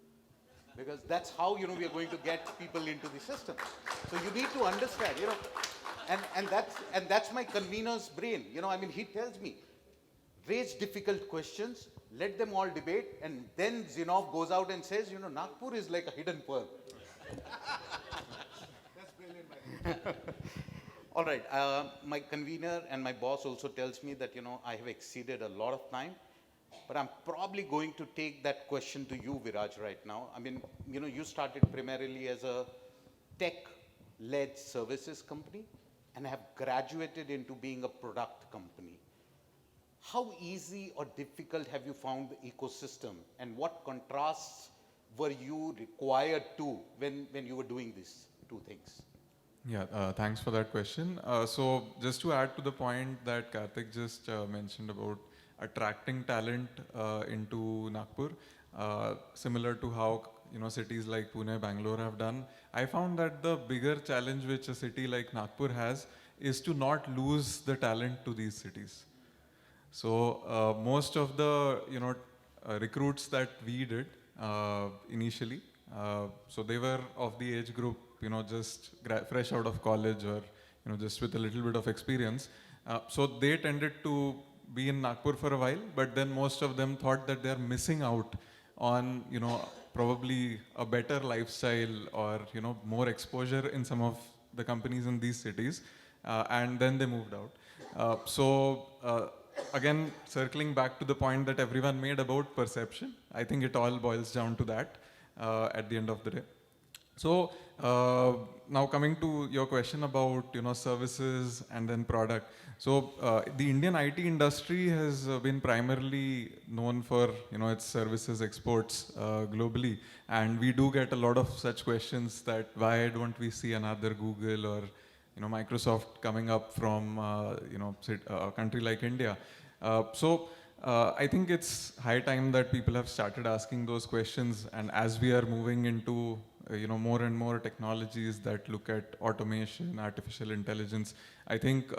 Because that's how, you know, we are going to get people into the system. So you need to understand, you know, and that's my convener's brain. You know, I mean, he tells me, raise difficult questions, let them all debate, and then Zinov goes out and says, you know, Nagpur is like a hidden pearl. That's brilliant, All right, my convener and my boss also tells me that, you know, I have exceeded a lot of time, but I'm probably going to take that question to you, Viraj, right now. I mean, you know, you started primarily as a tech-led services company and have graduated into being a product company. How easy or difficult have you found the ecosystem, and what contrasts were you required to when you were doing these two things? Yeah, thanks for that question. So just to add to the point that Karthik just mentioned about attracting talent into Nagpur, similar to how, you know, cities like Pune, Bangalore have done, I found that the bigger challenge which a city like Nagpur has is to not lose the talent to these cities. So most of the, you know, recruits that we did initially, so they were of the age group, you know, just fresh out of college or, you know, just with a little bit of experience. So they tended to be in Nagpur for a while, but then most of them thought that they're missing out on, probably a better lifestyle or, more exposure in some of the companies in these cities. And then they moved out. Again, circling back to the point that everyone made about perception, I think it all boils down to that at the end of the day. So now coming to your question about services and then product. So the Indian IT industry has been primarily known for its services exports globally, and we do get a lot of such questions that why don't we see another Google or Microsoft coming up from a country like India. I think it's high time that people have started asking those questions, and as we are moving into more and more technologies that look at automation, artificial intelligence, I think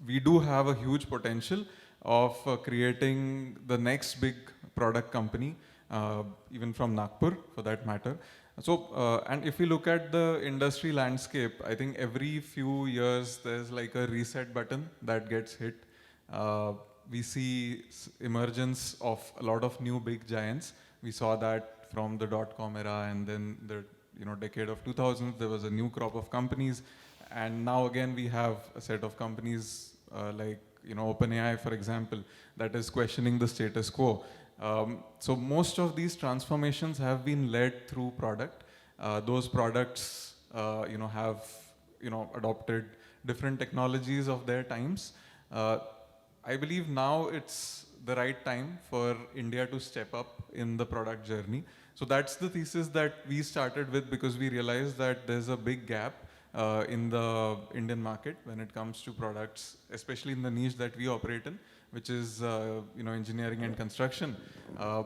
we do have a huge potential of creating the next big product company, even from Nagpur for that matter. So, and if we look at the industry landscape, I think every few years there's like a reset button that gets hit. We see emergence of a lot of new big giants. We saw that from the dot-com era, and then the decade of 2000s, there was a new crop of companies. And now again, we have a set of companies like OpenAI, for example, that is questioning the status quo. So most of these transformations have been led through product. Those products, have, adopted different technologies of their times. I believe now it's the right time for India to step up in the product journey. So that's the thesis that we started with, because we realized that there's a big gap in the Indian market when it comes to products, especially in the niche that we operate in, which is engineering and construction.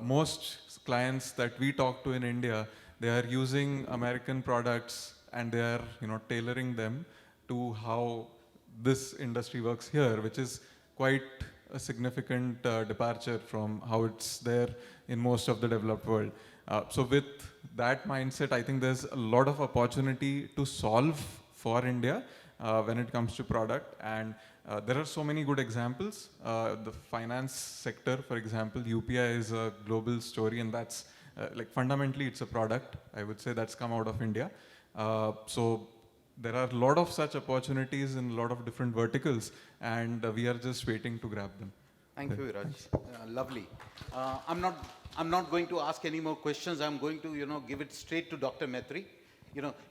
Most clients that we talk to in India, they are using American products and they are tailoring them to how this industry works here, which is quite a significant departure from how it's there in most of the developed world. So with that mindset, I think there's a lot of opportunity to solve for India when it comes to product. And there are so many good examples. The finance sector, for example, UPI is a global story, and that's like fundamentally it's a product, I would say, that's come out of India. So there are a lot of such opportunities in a lot of different verticals, and we are just waiting to grab them. Thank you, Viraj. Lovely. I'm not going to ask any more questions. I'm going to, give it straight to Dr. Maitri.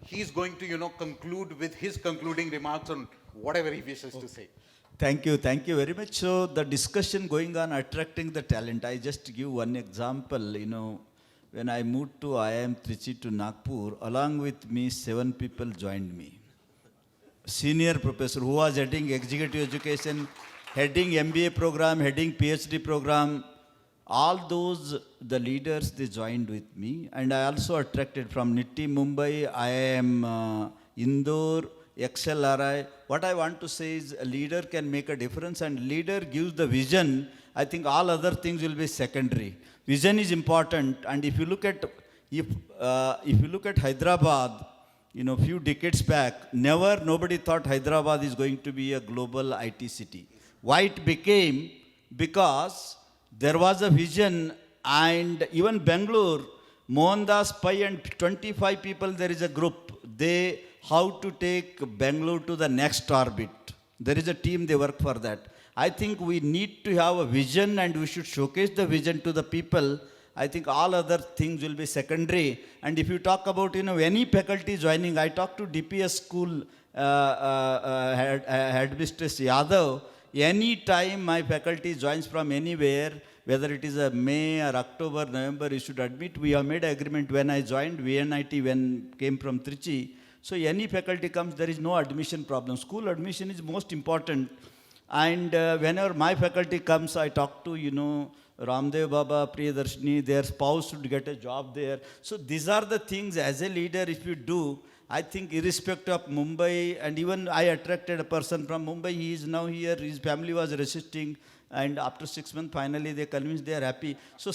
He's going to, conclude with his concluding remarks on whatever he wishes to say. Thank you very much. So the discussion going on attracting the talent, I just give one example. When I moved to IIM Trichy to Nagpur, along with me, 7 people joined me. Senior professor who was heading executive education, heading MBA program, heading PhD program, all those, the leaders, they joined with me. And I also attracted from NITI Mumbai, IIM Indore, XLRI. What I want to say is a leader can make a difference, and leader gives the vision. I think all other things will be secondary. Vision is important, and if you look at Hyderabad, few decades back, nobody thought Hyderabad is going to be a global IT city. Why it became? Because there was a vision, and even Bangalore, Mohandas Pai and 25 people, there is a group. How to take Bangalore to the next orbit. There is a team, they work for that. I think we need to have a vision, and we should showcase the vision to the people. I think all other things will be secondary. And if you talk about, any faculty joining, I talked to DPS school headmistress Yadav. Any time my faculty joins from anywhere, whether it is a May or October, November, you should admit, we have made an agreement when I joined VNIT, came from Trichy. So any faculty comes, there is no admission problem. School admission is most important. And whenever my faculty comes, I talk to, Ramdev Baba, Priyadarshini, their spouse should get a job there. So these are the things as a leader, if you do, I think irrespective of Mumbai, and even I attracted a person from Mumbai, he is now here, his family was resisting, and after 6 months, finally they convinced they are happy. So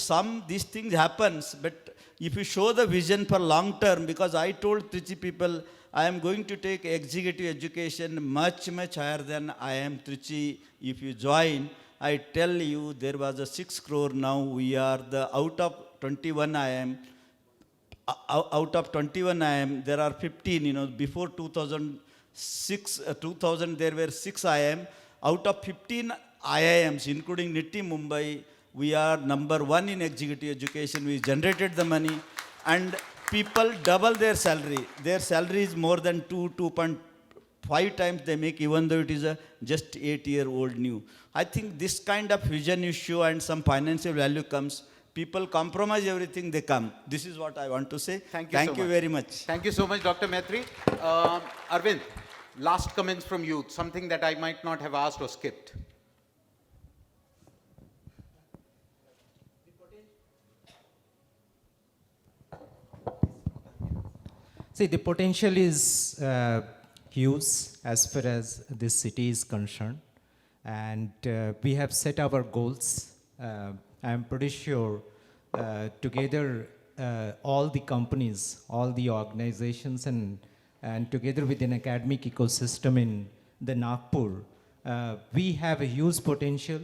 these things happens, but if you show the vision for long term, because I told Trichy people, I am going to take executive education much, much higher than IIM Trichy if you join. I tell you, there was a 6 crore, now we are the out of 21 IIM, out of 21 IIM, there are 15, before 2000 there were 6 IIM. Out of 15 IIMs, including NITI Mumbai, we are number 1 in executive education. We generated the money and people double their salary. Their salary is more than 2.5 times they make, even though it is a just 8-year-old new. I think this kind of vision issue and some financial value comes. People compromise everything, they come. This is what I want to say. Thank you so much. Very much. Thank you so much, Dr. Maitri. Arvind, last comments from you, something that I might not have asked or skipped. See, the potential is huge as far as this city is concerned. And we have set our goals. I'm pretty sure together all the companies, all the organizations and together with an academic ecosystem in the Nagpur, we have a huge potential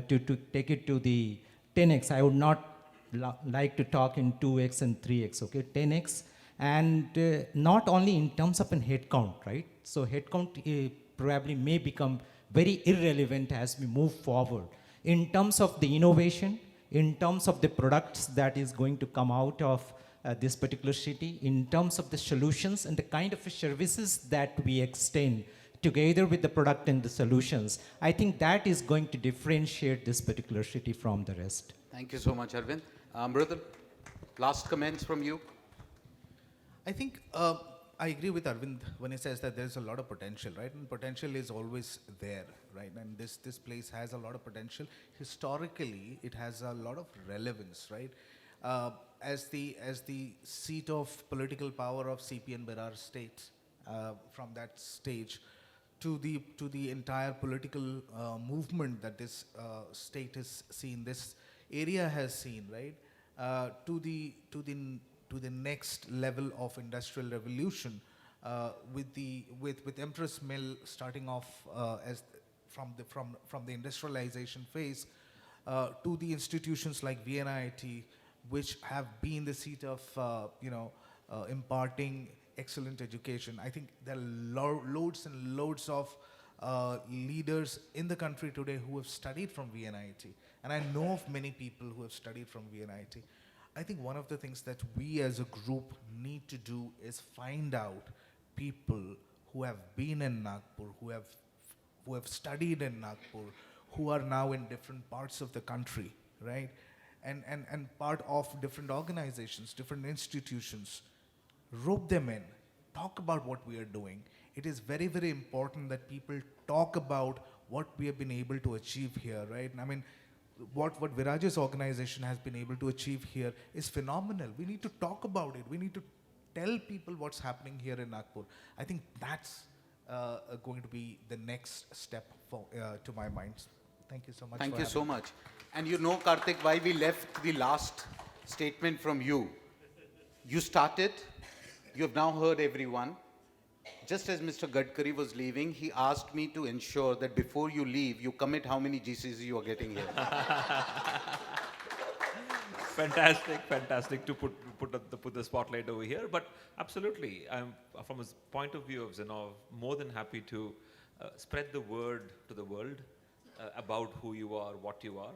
to take it to the 10x. I would not like to talk in 2x and 3x, okay, 10x. And not only in terms of a headcount, right? So headcount probably may become very irrelevant as we move forward. In terms of the innovation, in terms of the products that is going to come out of this particular city, in terms of the solutions and the kind of services that we extend together with the product and the solutions, I think that is going to differentiate this particular city from the rest. Thank you so much, Arvind. Mridul, last comments from you. I think I agree with Arvind when he says that there's a lot of potential, right? And potential is always there, right? And this place has a lot of potential. Historically, it has a lot of relevance, right? As the seat of political power of CP and Berar state, from that stage to the entire political movement that this state has seen, this area has seen, right? To the next level of industrial revolution, with Empress Mill starting off as from the industrialization phase, to the institutions like VNIT, which have been the seat of imparting excellent education. I think there are loads and loads of leaders in the country today who have studied from VNIT, and I know of many people who have studied from VNIT. I think one of the things that we as a group need to do is find out people who have been in Nagpur, who have studied in Nagpur, who are now in different parts of the country, right? And part of different organizations, different institutions. Rope them in, talk about what we are doing. It is very, very important that people talk about what we have been able to achieve here, right? I mean, what Viraj's organization has been able to achieve here is phenomenal. We need to talk about it. We need to tell people what's happening here in Nagpur. I think that's going to be the next step to my mind. Thank you so much. Thank you so much. And you know, Karthik, why we left the last statement from you. You started, you have now heard everyone. Just as Mr. Gadkari was leaving, he asked me to ensure that before you leave, you commit how many GCs you are getting here. Fantastic to put the spotlight over here. But absolutely, I'm from a point of view of more than happy to spread the word to the world about who you are, what you are.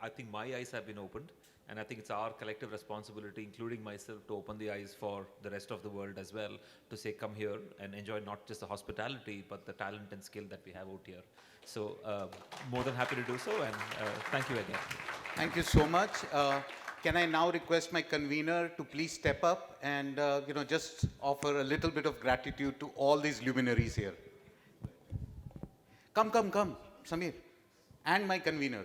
I think my eyes have been opened. And I think it's our collective responsibility, including myself, to open the eyes for the rest of the world as well, to say, come here and enjoy not just the hospitality, but the talent and skill that we have out here. So more than happy to do so, and thank you again. Thank you so much. Can I now request my convener to please step up and just offer a little bit of gratitude to all these luminaries here. Come, Samir. And my convener.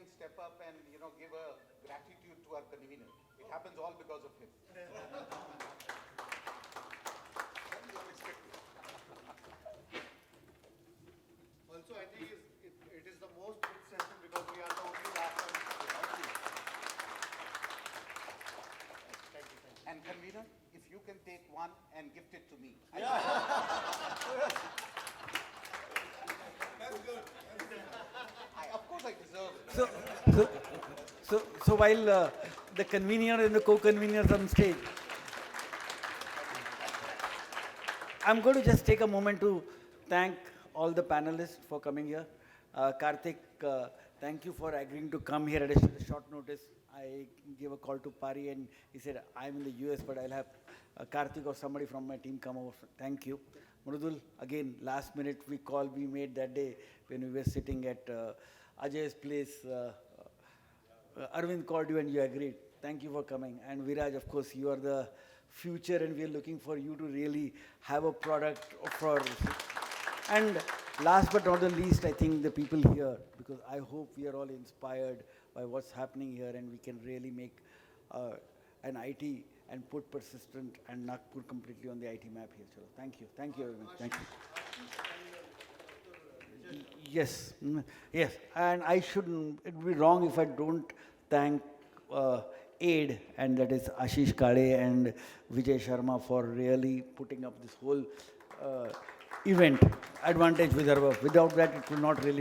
can step up and, give a gratitude to our convener. It happens all because of him. Also, I think it is the most good session because we are the only last one. Thank you. And convener, if you can take one and gift it to me. That's good. Of course I deserve it. So while the convener and the co-conveners on stage, I'm going to just take a moment to thank all the panelists for coming here. Karthik, thank you for agreeing to come here at a short notice. I gave a call to Pari and he said, I'm in the US, but I'll have Karthik or somebody from my team come over. Thank you. Mrudul, again, last minute we made that day when we were sitting at Ajay's place. Arvind called you and you agreed. Thank you for coming. And Viraj, of course, you are the future and we are looking for you to really have a product for... And last but not the least, I think the people here, because I hope we are all inspired by what's happening here and we can really make an IT and put Persistent and Nagpur completely on the IT map here. So thank you everyone. Thank you. Yes, yes. And it would be wrong if I don't thank AID, and that is Ashish Kade and Vijay Sharma for really putting up this whole event, Advantage Vidarbha. Without that, it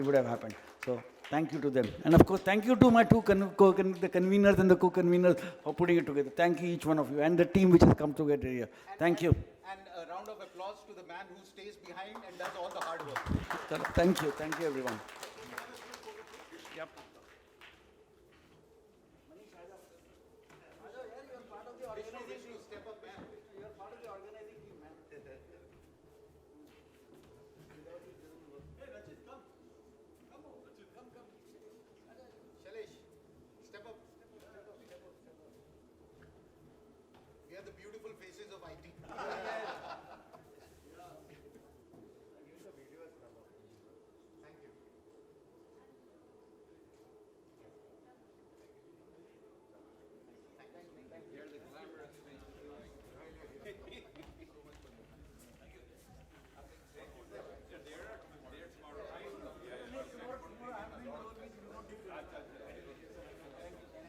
would have happened. So thank you to them. And of course, thank you to my the conveners and the co-conveners for putting it together. Thank you, each one of you, and the team which has come together here. Thank you. And a round of applause to the man who stays behind and does all the hard work. Thank you everyone. Yep. We are the beautiful faces of IT.